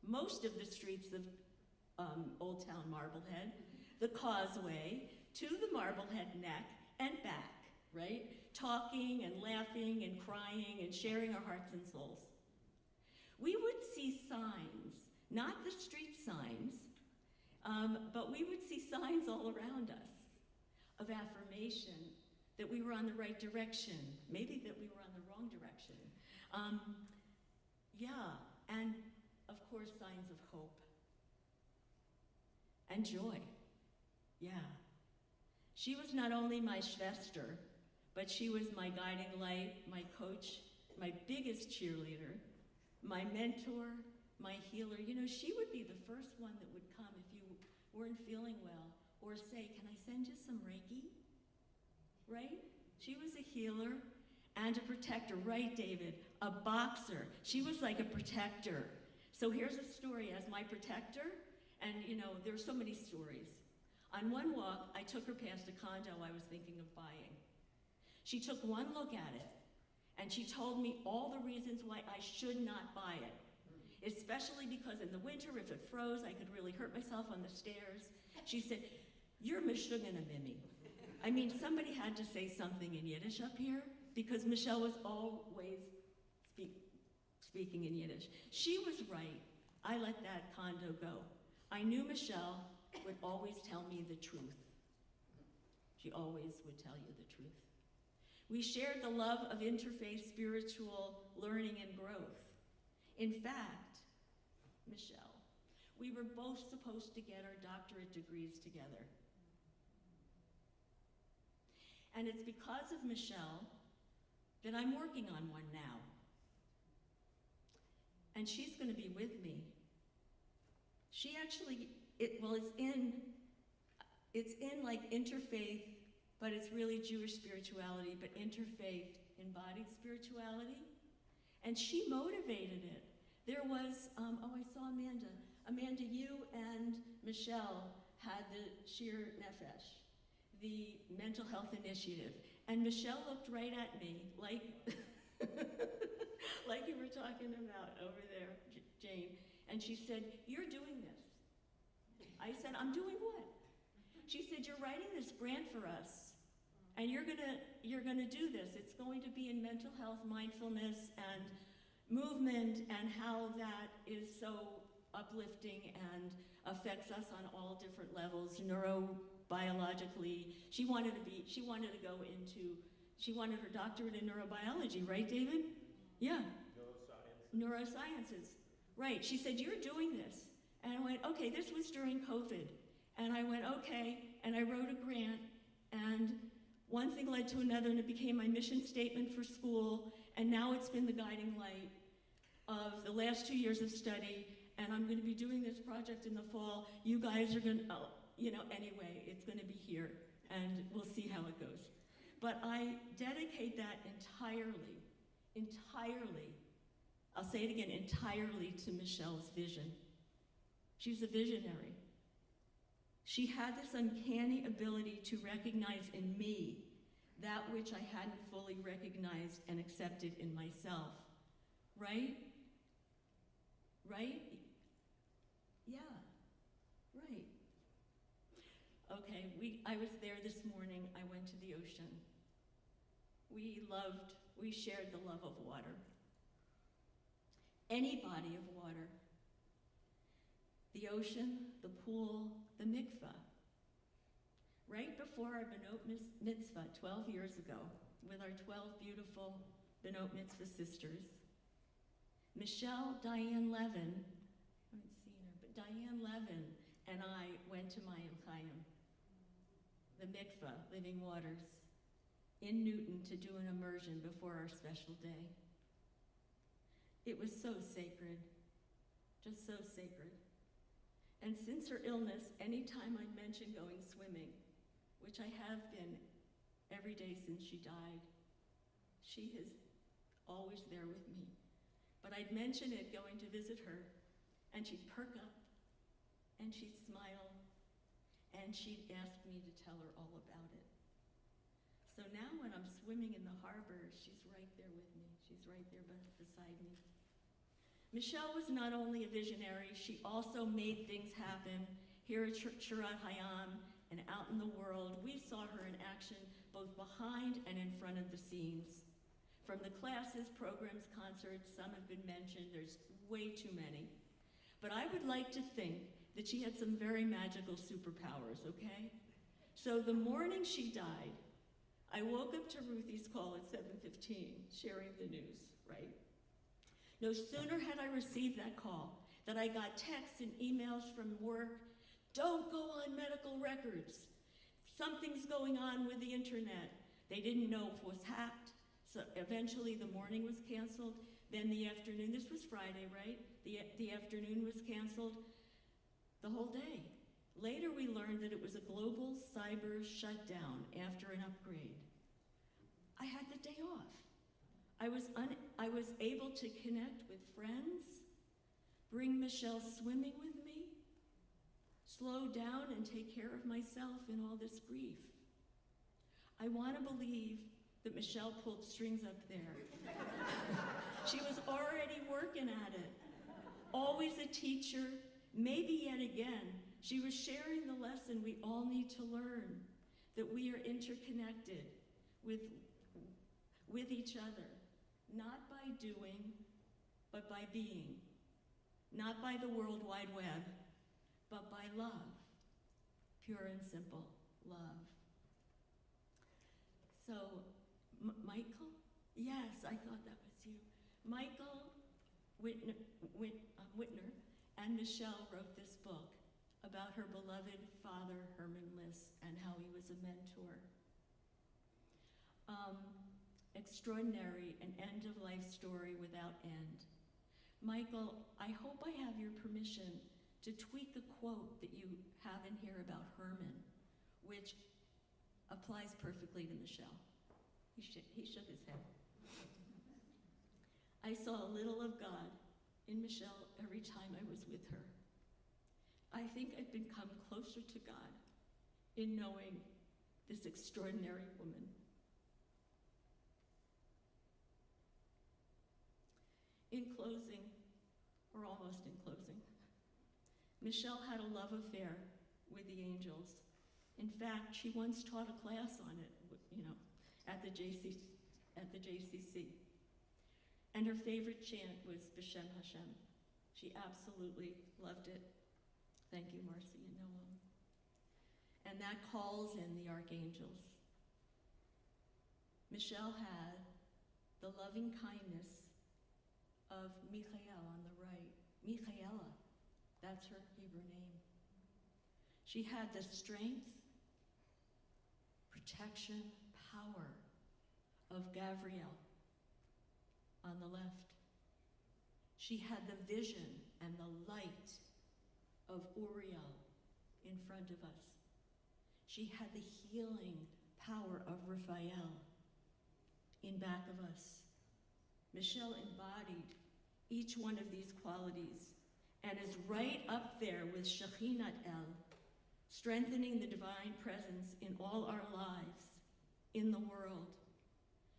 most of the streets of Old Town Marblehead, the Causeway, to the Marblehead Neck, and back, right? Talking and laughing and crying and sharing our hearts and souls. We would see signs, not the street signs, but we would see signs all around us of affirmation that we were on the right direction, maybe that we were on the wrong direction. And of course, signs of hope and joy, She was not only my Schwester, but she was my guiding light, my coach, my biggest cheerleader, my mentor, my healer. You know, she would be the first one that would come if you weren't feeling well, or say, can I send you some Reiki? Right? She was a healer and a protector, right, David? A boxer. She was like a protector. So here's a story as my protector, and there's so many stories. On one walk, I took her past a condo I was thinking of buying. She took one look at it, and she told me all the reasons why I should not buy it, especially because in the winter, if it froze, I could really hurt myself on the stairs. She said, you're meshugana mimi. I mean, somebody had to say something in Yiddish up here, because Michele was always speaking in Yiddish. She was right. I let that condo go. I knew Michele would always tell me the truth. She always would tell you the truth. We shared the love of interfaith spiritual learning and growth. In fact, Michele, we were both supposed to get our doctorate degrees together. And it's because of Michele that I'm working on one now. And she's going to be with me. She actually, it's in like interfaith, but it's really Jewish spirituality, but interfaith embodied spirituality. And she motivated it. There was, I saw Amanda. Amanda, you and Michele had the Shir Nefesh, the mental health initiative. And Michele looked right at me, like, like you were talking about over there, Jane. And she said, you're doing this. I said, I'm doing what? she said, you're writing this grant for us, and you're gonna do this. It's going to be in mental health, mindfulness, and movement, and how that is so uplifting and affects us on all different levels, neurobiologically. She wanted her doctorate in neurobiology, right, David? Yeah. Neurosciences. Right. She said, you're doing this. And I went, okay, this was during COVID. And I went, okay, and I wrote a grant, and one thing led to another, and it became my mission statement for school, and now it's been the guiding light of the last 2 years of study, and I'm going to be doing this project in the fall. You guys are going to, anyway, it's going to be here, and we'll see how it goes. But I dedicate that entirely, I'll say it again, entirely to Michelle's vision. She's a visionary. She had this uncanny ability to recognize in me that which I hadn't fully recognized and accepted in myself. Right? Right? Yeah, right. Okay, I was there this morning. I went to the ocean. We shared the love of water. Any body of water. The ocean, the pool, the mikveh. Right before our Benot Mitzvah 12 years ago, with our 12 beautiful Benot Mitzvah sisters, Michele, Diane Levin, I haven't seen her, but Diane Levin and I went to Mayim Hayam, the mikveh, living waters, in Newton to do an immersion before our special day. It was so sacred, just so sacred. And since her illness, anytime I mention going swimming, which I have been every day since she died, she is always there with me. But I'd mention it going to visit her, and she'd perk up, and she'd smile, and she'd ask me to tell her all about it. So now when I'm swimming in the harbor, she's right there with me. She's right there beside me. Michele was not only a visionary, she also made things happen here at Shirat Hayam and out in the world. We saw her in action both behind and in front of the scenes. From the classes, programs, concerts, some have been mentioned, there's way too many. But I would like to think that she had some very magical superpowers, okay? So the morning she died, I woke up to Ruthie's call at 7:15, sharing the news, right? No sooner had I received that call that I got texts and emails from work. Don't go on medical records. Something's going on with the internet. They didn't know if it was hacked. So eventually the morning was canceled. Then the afternoon, this was Friday, right? The afternoon was canceled. The whole day. Later we learned that it was a global cyber shutdown after an upgrade. I had the day off. I was able to connect with friends, bring Michele swimming with me, slow down and take care of myself in all this grief. I want to believe that Michele pulled strings up there. She was already working at it. Always a teacher, maybe yet again, she was sharing the lesson we all need to learn, that we are interconnected with each other. Not by doing, but by being. Not by the World Wide Web, but by love. Pure and simple love. So, Michael? Yes, I thought that was you. Michael Whitner and Michele wrote this book about her beloved father, Herman Liss, and how he was a mentor. Extraordinary, an end-of-life story without end. Michael, I hope I have your permission to tweak a quote that you have in here about Herman, which applies perfectly to Michele. He shook his head. I saw a little of God in Michele every time I was with her. I think I've become closer to God in knowing this extraordinary woman. In closing, or almost in closing, Michele had a love affair with the angels In fact, she once taught a class on it, at the JCC. And her favorite chant was B'Shem Hashem. She absolutely loved it. Thank you, Marcy and Noam. And that calls in the archangels. Michele had the loving kindness of Michael on the right. Michaela, that's her Hebrew name. She had the strength, protection, power of Gabriel on the left. She had the vision and the light of Uriel in front of us. She had the healing power of Raphael in back of us. Michele embodied each one of these qualities and is right up there with Shekhinat El, strengthening the divine presence in all our lives, in the world.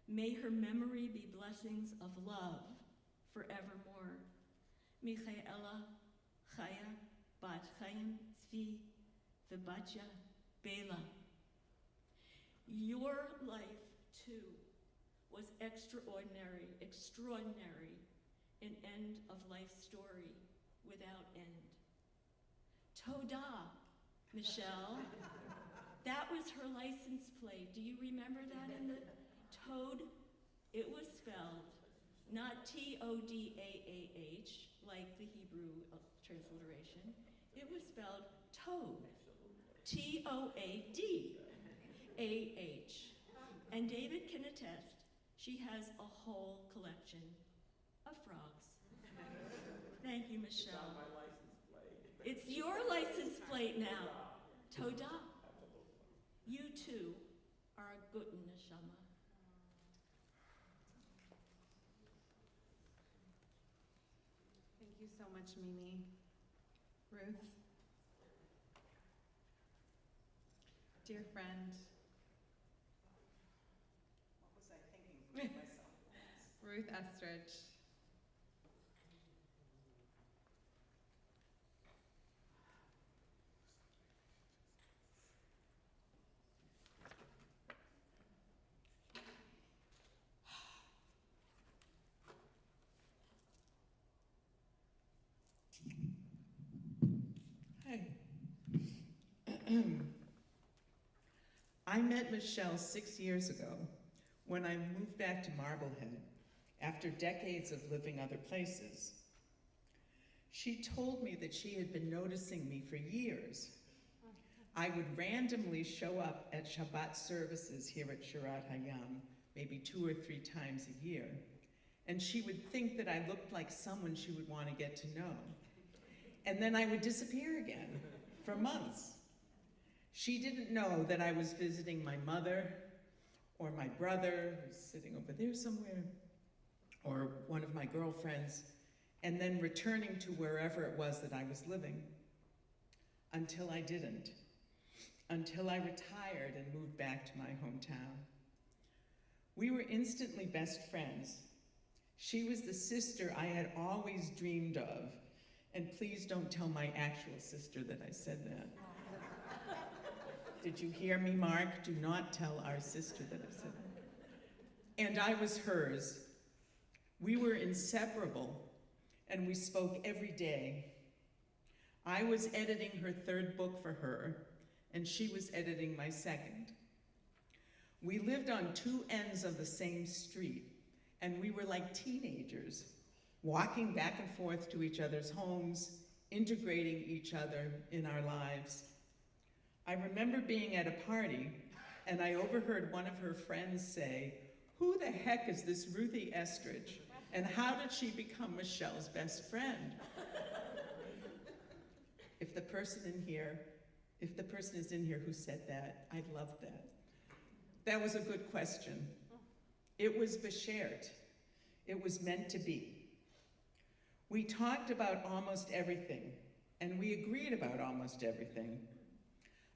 May her memory be blessings of love forevermore. Michaela, Chaya, Bat Chaim, Tzvi, Vibatya, Bela. Your life, too, was extraordinary, an end-of-life story without end. Toda, Michele. That was her license plate. Do you remember that in the Toad? It was spelled not T-O-D-A-A-H, like the Hebrew transliteration. It was spelled Toad, T-O-A-D-A-H. And David can attest, she has a whole collection of frogs. Thank you, Michele. It's on my license plate. It's your license plate now. Toda. You too are a good neshama. Thank you so much, Mimi. Ruth? Dear friend. What was I thinking to myself? Ruth Estridge. Hi. I met Michele 6 years ago when I moved back to Marblehead after decades of living other places. She told me that she had been noticing me for years. I would randomly show up at Shabbat services here at Shirat Hayam, maybe 2 or 3 times a year, and she would think that I looked like someone she would want to get to know. And then I would disappear again for months. She didn't know that I was visiting my mother or my brother, who's sitting over there somewhere, or one of my girlfriends, and then returning to wherever it was that I was living. Until I didn't. Until I retired and moved back to my hometown. We were instantly best friends. She was the sister I had always dreamed of, and please don't tell my actual sister that I said that. Did you hear me, Mark? Do not tell our sister that I said that. And I was hers. We were inseparable, and we spoke every day. I was editing her 3rd book for her, and she was editing my 2nd. We lived on 2 ends of the same street, and we were like teenagers, walking back and forth to each other's homes, integrating each other in our lives. I remember being at a party, and I overheard one of her friends say, "Who the heck is this Ruthie Estridge, and how did she become Michele's best friend?" If the person is in here who said that, I'd love that. That was a good question. It was beshert. It was meant to be. We talked about almost everything, and we agreed about almost everything,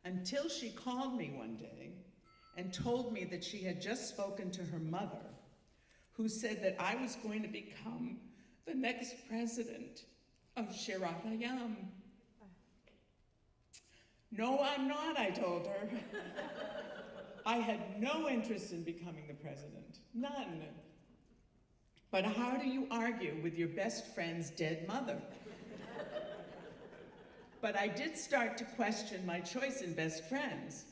until she called me one day and told me that she had just spoken to her mother, who said that I was going to become the next president of Shirat Hayam. No, I'm not, I told her. I had no interest in becoming the president, none. But how do you argue with your best friend's dead mother? But I did start to question my choice in best friends.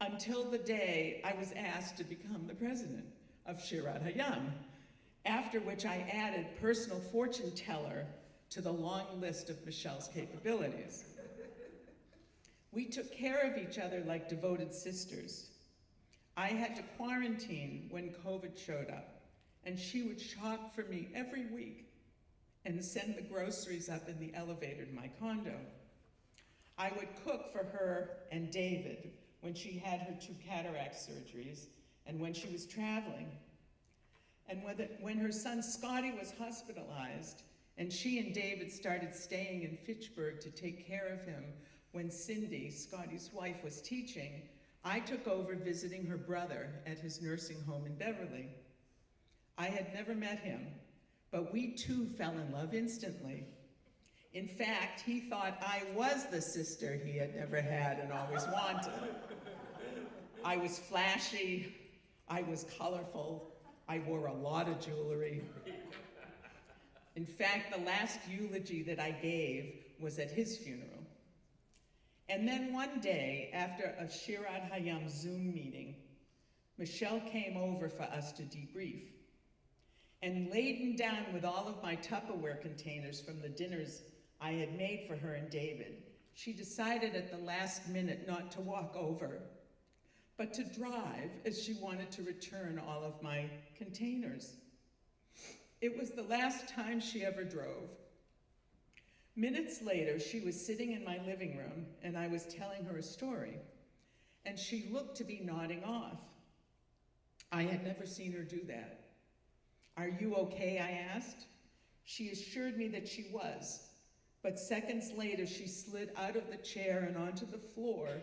Until the day I was asked to become the president of Shirat Hayam, after which I added personal fortune teller to the long list of Michelle's capabilities. We took care of each other like devoted sisters. I had to quarantine when COVID showed up, and she would shop for me every week and send the groceries up in the elevator to my condo. I would cook for her and David when she had her 2 cataract surgeries and when she was traveling. And when her son Scotty was hospitalized and she and David started staying in Fitchburg to take care of him when Cindy, Scotty's wife, was teaching, I took over visiting her brother at his nursing home in Beverly. I had never met him, but we too fell in love instantly. In fact, he thought I was the sister he had never had and always wanted. I was flashy, I was colorful, I wore a lot of jewelry. In fact, the last eulogy that I gave was at his funeral. And then one day, after a Shirat Hayam Zoom meeting, Michele came over for us to debrief. And laden down with all of my Tupperware containers from the dinners I had made for her and David, she decided at the last minute not to walk over, but to drive, as she wanted to return all of my containers. It was the last time she ever drove. Minutes later, she was sitting in my living room and I was telling her a story, and she looked to be nodding off. I had never seen her do that. "Are you okay?" I asked. She assured me that she was, but seconds later she slid out of the chair and onto the floor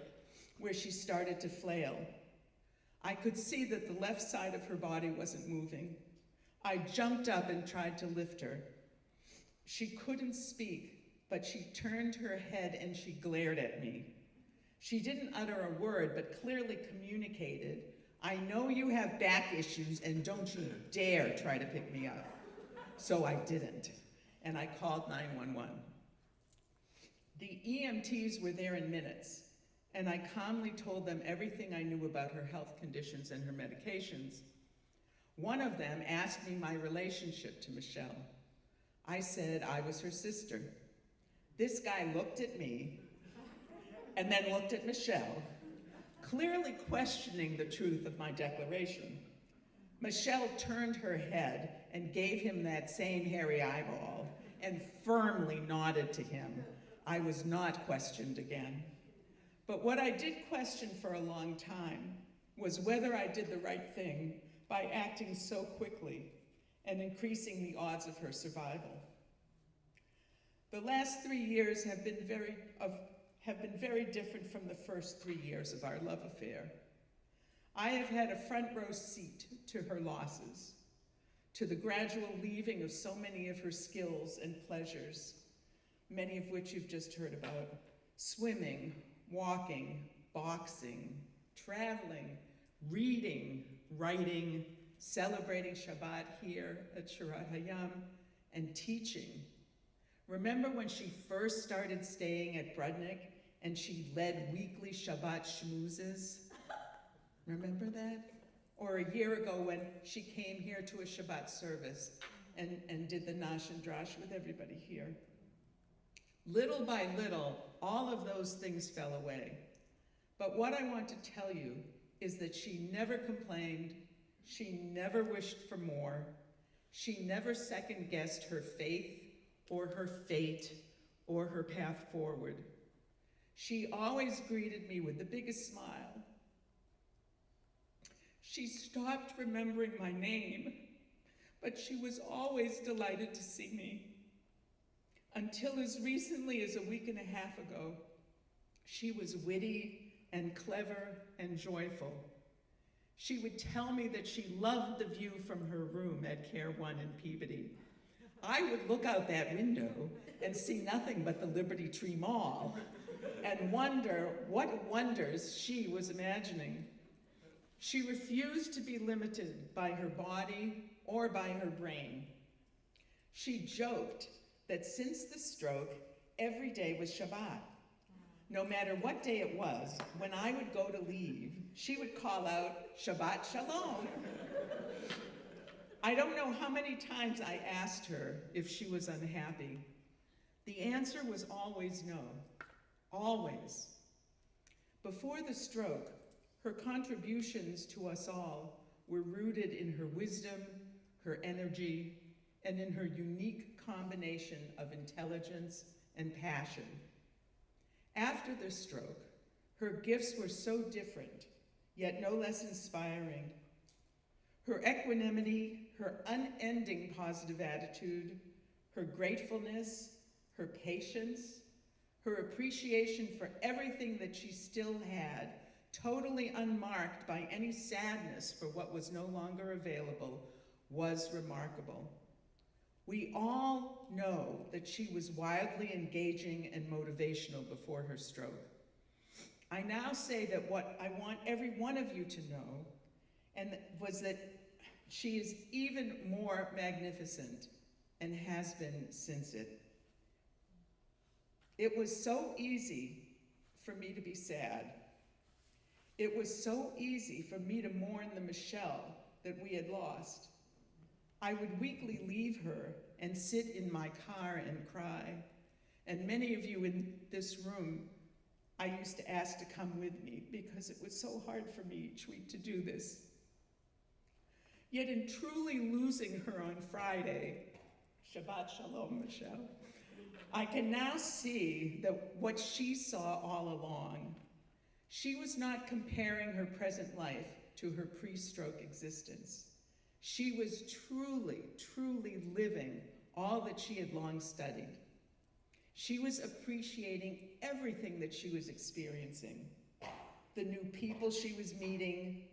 where she started to flail. I could see that the left side of her body wasn't moving. I jumped up and tried to lift her. She couldn't speak, but she turned her head and she glared at me. She didn't utter a word, but clearly communicated, "I know you have back issues and don't you dare try to pick me up." So I didn't, and I called 911. The EMTs were there in minutes, and I calmly told them everything I knew about her health conditions and her medications. One of them asked me my relationship to Michele. I said I was her sister. This guy looked at me and then looked at Michele, clearly questioning the truth of my declaration. Michele turned her head and gave him that same hairy eyeball and firmly nodded to him. I was not questioned again. But what I did question for a long time was whether I did the right thing by acting so quickly and increasing the odds of her survival. The last 3 years have been very different from the first 3 years of our love affair. I have had a front row seat to her losses, to the gradual leaving of so many of her skills and pleasures, many of which you've just heard about: swimming, walking, boxing, traveling, reading, writing, celebrating Shabbat here at Shirat Hayam, and teaching. Remember when she first started staying at Brudnick and she led weekly Shabbat schmoozes? Remember that? Or a year ago when she came here to a Shabbat service and did the Nash and Drash with everybody here. Little by little, all of those things fell away. But what I want to tell you is that she never complained, she never wished for more, she never second-guessed her faith or her fate or her path forward. She always greeted me with the biggest smile. She stopped remembering my name, but she was always delighted to see me. Until as recently as a week and a half ago, she was witty and clever and joyful. She would tell me that she loved the view from her room at Care 1 in Peabody. I would look out that window and see nothing but the Liberty Tree Mall and wonder what wonders she was imagining. She refused to be limited by her body or by her brain. She joked that since the stroke, every day was Shabbat. No matter what day it was, when I would go to leave, she would call out, "Shabbat Shalom." I don't know how many times I asked her if she was unhappy. The answer was always no, always. Before the stroke, her contributions to us all were rooted in her wisdom, her energy, and in her unique combination of intelligence and passion. After the stroke, her gifts were so different, yet no less inspiring. Her equanimity, her unending positive attitude, her gratefulness, her patience, her appreciation for everything that she still had, totally unmarked by any sadness for what was no longer available, was remarkable. We all know that she was wildly engaging and motivational before her stroke. I now say that what I want every one of you to know was that she is even more magnificent and has been since it. It was so easy for me to be sad. It was so easy for me to mourn the Michele that we had lost. I would weekly leave her and sit in my car and cry. And many of you in this room, I used to ask to come with me because it was so hard for me each week to do this. Yet in truly losing her on Friday, Shabbat Shalom, Michele, I can now see that what she saw all along, she was not comparing her present life to her pre-stroke existence. She was truly, truly living all that she had long studied. She was appreciating everything that she was experiencing, the new people she was meeting,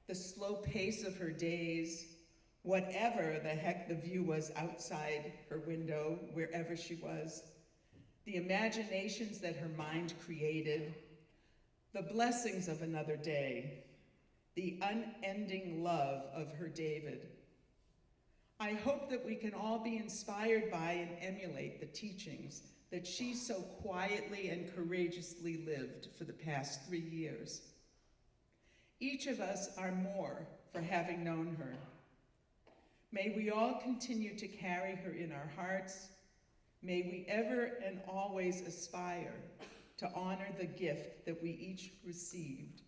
the slow pace of her days, whatever the heck the view was outside her window, wherever she was, the imaginations that her mind created, the blessings of another day, the unending love of her David. I hope that we can all be inspired by and emulate the teachings that she so quietly and courageously lived for the past 3 years. Each of us are more for having known her. May we all continue to carry her in our hearts. May we ever and always aspire to honor the gift that we each received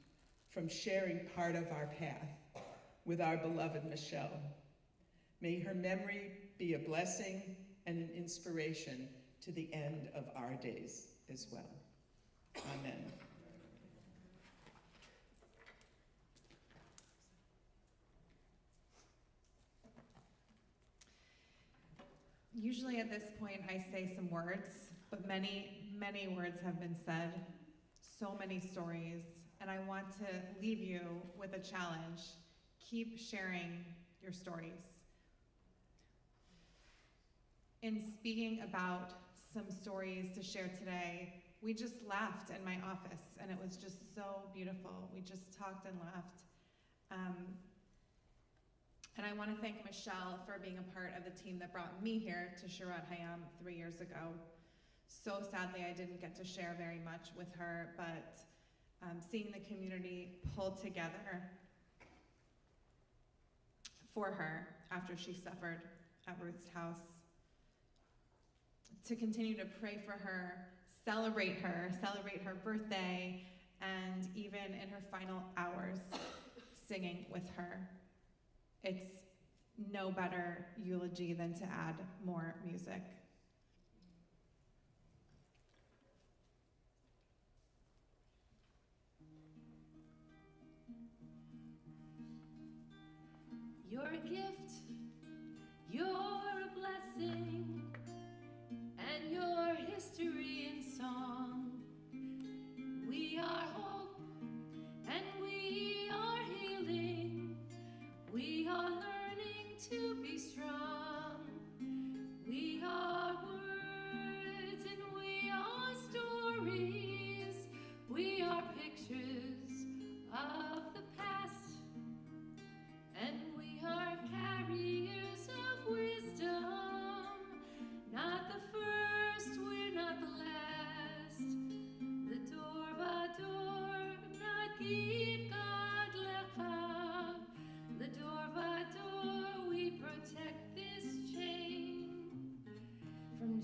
from sharing part of our path with our beloved Michele. May her memory be a blessing and an inspiration to the end of our days as well. Amen. Usually at this point I say some words, but many, many words have been said, so many stories, and I want to leave you with a challenge. Keep sharing your stories. In speaking about some stories to share today, we just laughed in my office, and it was just so beautiful. We just talked and laughed. And I want to thank Michele for being a part of the team that brought me here to Shirat Hayam 3 years ago. So sadly, I didn't get to share very much with her, but seeing the community pull together for her after she suffered at Ruth's house, to continue to pray for her, celebrate her birthday, and even in her final hours, singing with her. It's no better eulogy than to add more music. You're a gift, you're a blessing, and your history in song. We are hope, and we are healing. We are learning to be strong. We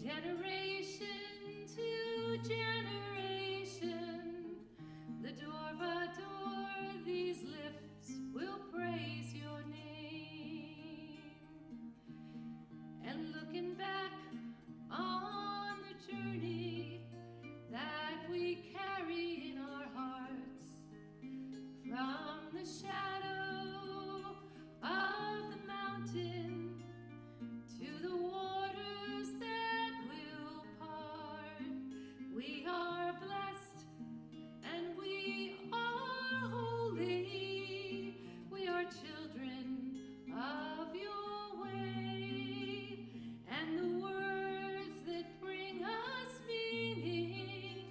generation to generation, the door by door, these lips will praise your name. And looking back on the journey that we carry in our hearts, from the shadow of the mountain to the waters that will part, we are blessed and we are holy. We are children of your way, and the words that bring us meaning,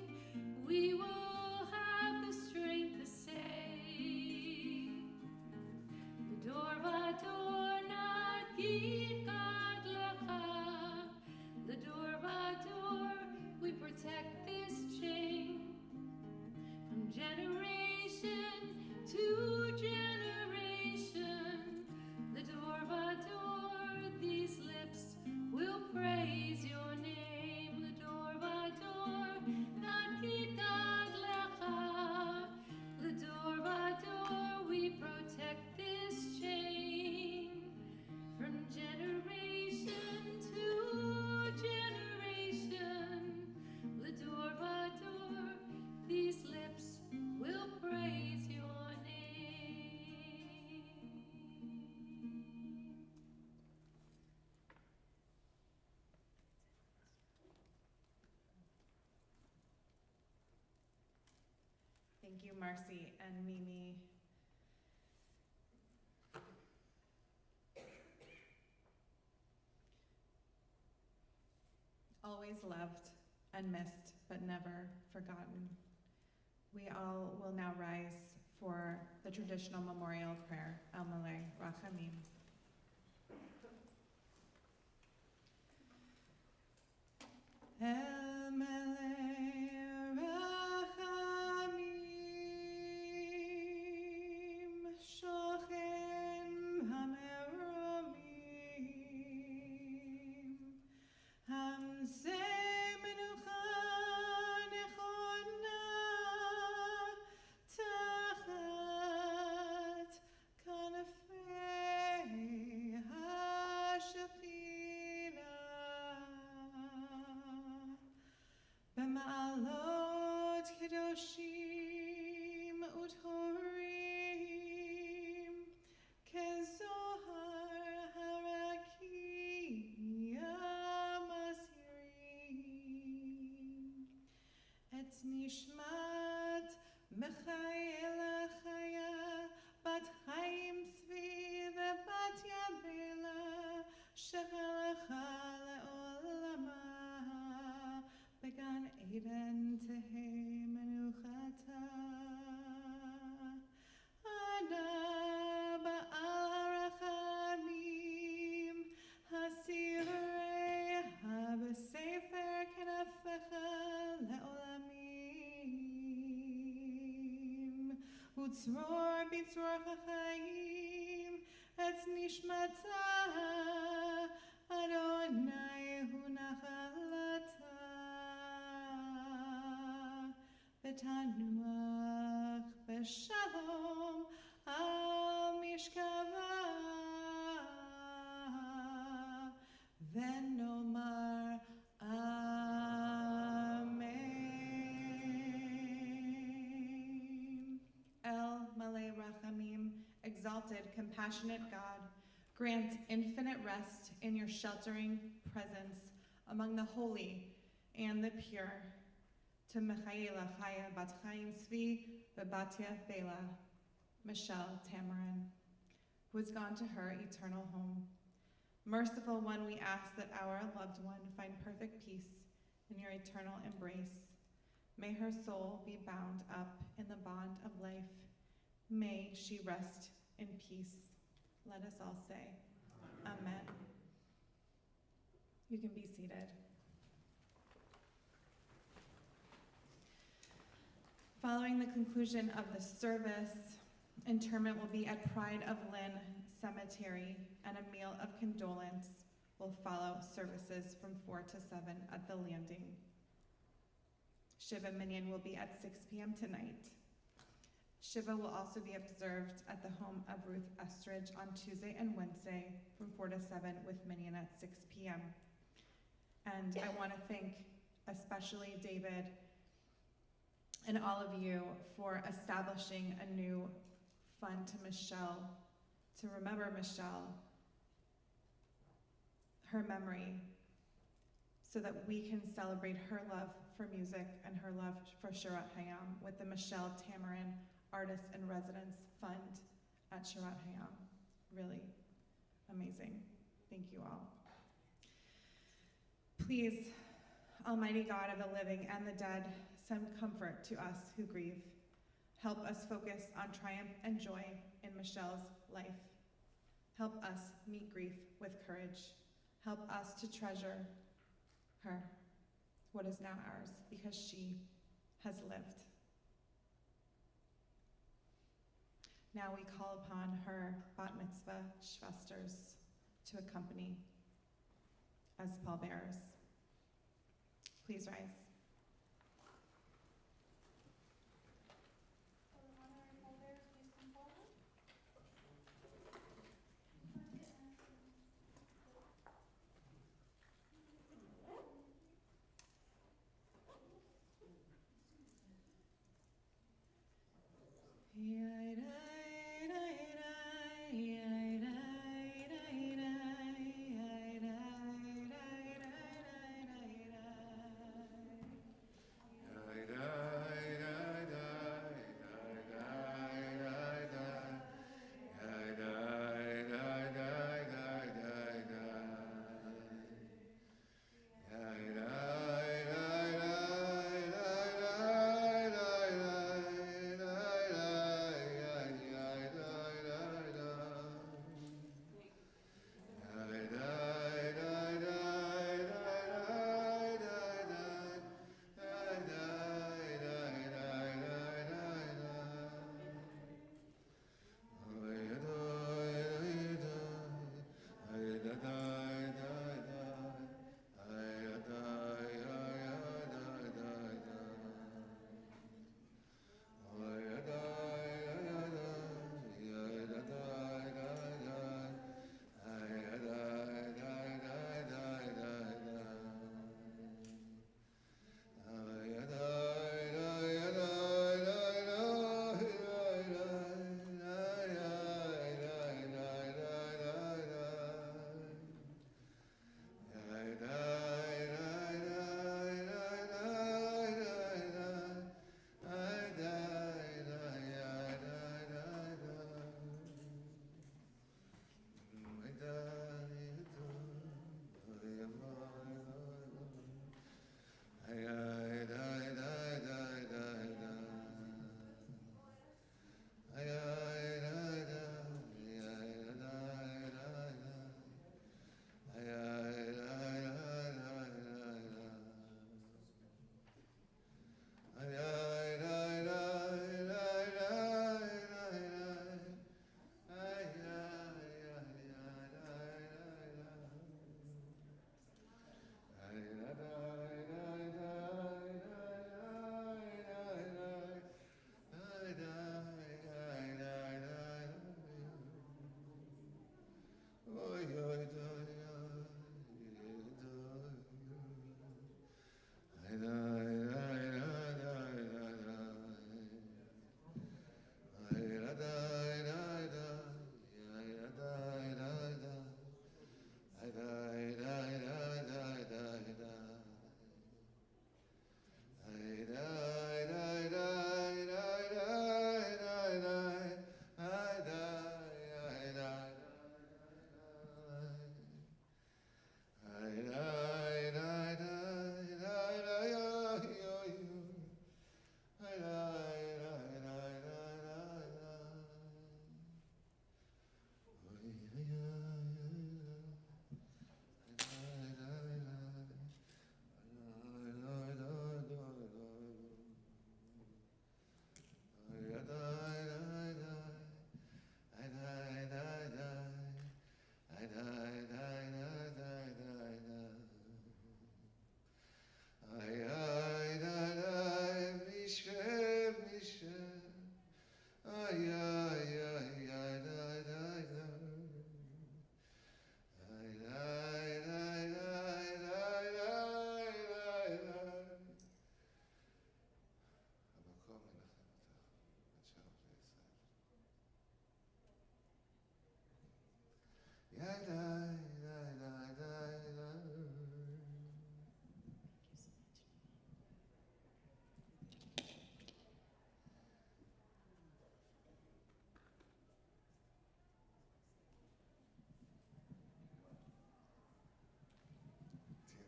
we will have the strength to say. The door by door, not gid God lecha. The door by door, we protect this chain. From generation to generation, the door by door, these lips will praise your name. The door by door, not gid God lecha. The door by door, we protect this chain. From generation to generation, the door by door, these lips will praise your name. Thank you, Marcy and Mimi. Always loved and missed, but never forgotten. We all will now rise for the traditional memorial prayer, El Malay Rachamim. El Malay Rachamim, Shochem Hameromim, Hamzeh Menucha Nechona, Tachat Kanafei HaShekhinah, B'ma'alot Kedoshim U'Torim, Kezohar Harakiyah Masirim, Et Nishmat Michaela Chaya, Bat Chaim Tzvi Ve'Batya Bela, Shechalacha Le'olama, Began Eden Tehei Menuchata. Ana Ba'al Rachamim, Hasirei HaBesefer Kenafecha Le'olamim, Utzror B'tzror Chachayim, Et Nishmata Adonai Hu Nachalata, B'tanuach B'shalom Al Mishkava, V'nomar Amen. El Malay Rachamim, exalted, compassionate God, grant infinite rest in your sheltering presence among the holy and the pure. To Michaela Chaya Bat Chaim Tzvi Bebatya Bela, Michele Tamaren, who has gone to her eternal home. Merciful One, we ask that our loved one find perfect peace in your eternal embrace. May her soul be bound up in the bond of life. May she rest in peace. Let us all say, Amen. You can be seated. Following the conclusion of the service, interment will be at Pride of Lynn Cemetery, and a meal of condolence will follow services from 4 to 7 at the landing. Shiva Minyan will be at 6 p.m. tonight. Shiva will also be observed at the home of Ruth Estridge on Tuesday and Wednesday from 4 to 7 with Minyan at 6 p.m. And I want to thank especially David and all of you for establishing a new fund to Michele, to remember Michele, her memory, so that we can celebrate her love for music and her love for Shirat Hayam with the Michele Tamaren Artists in Residence Fund at Shirat Hayam. Really amazing. Thank you all. Please, Almighty God of the living and the dead, send comfort to us who grieve. Help us focus on triumph and joy in Michele's life. Help us meet grief with courage. Help us to treasure her, what is now ours, because she has lived. Now we call upon her bat mitzvah schwesters to accompany as pallbearers. Please rise.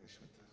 Ishvat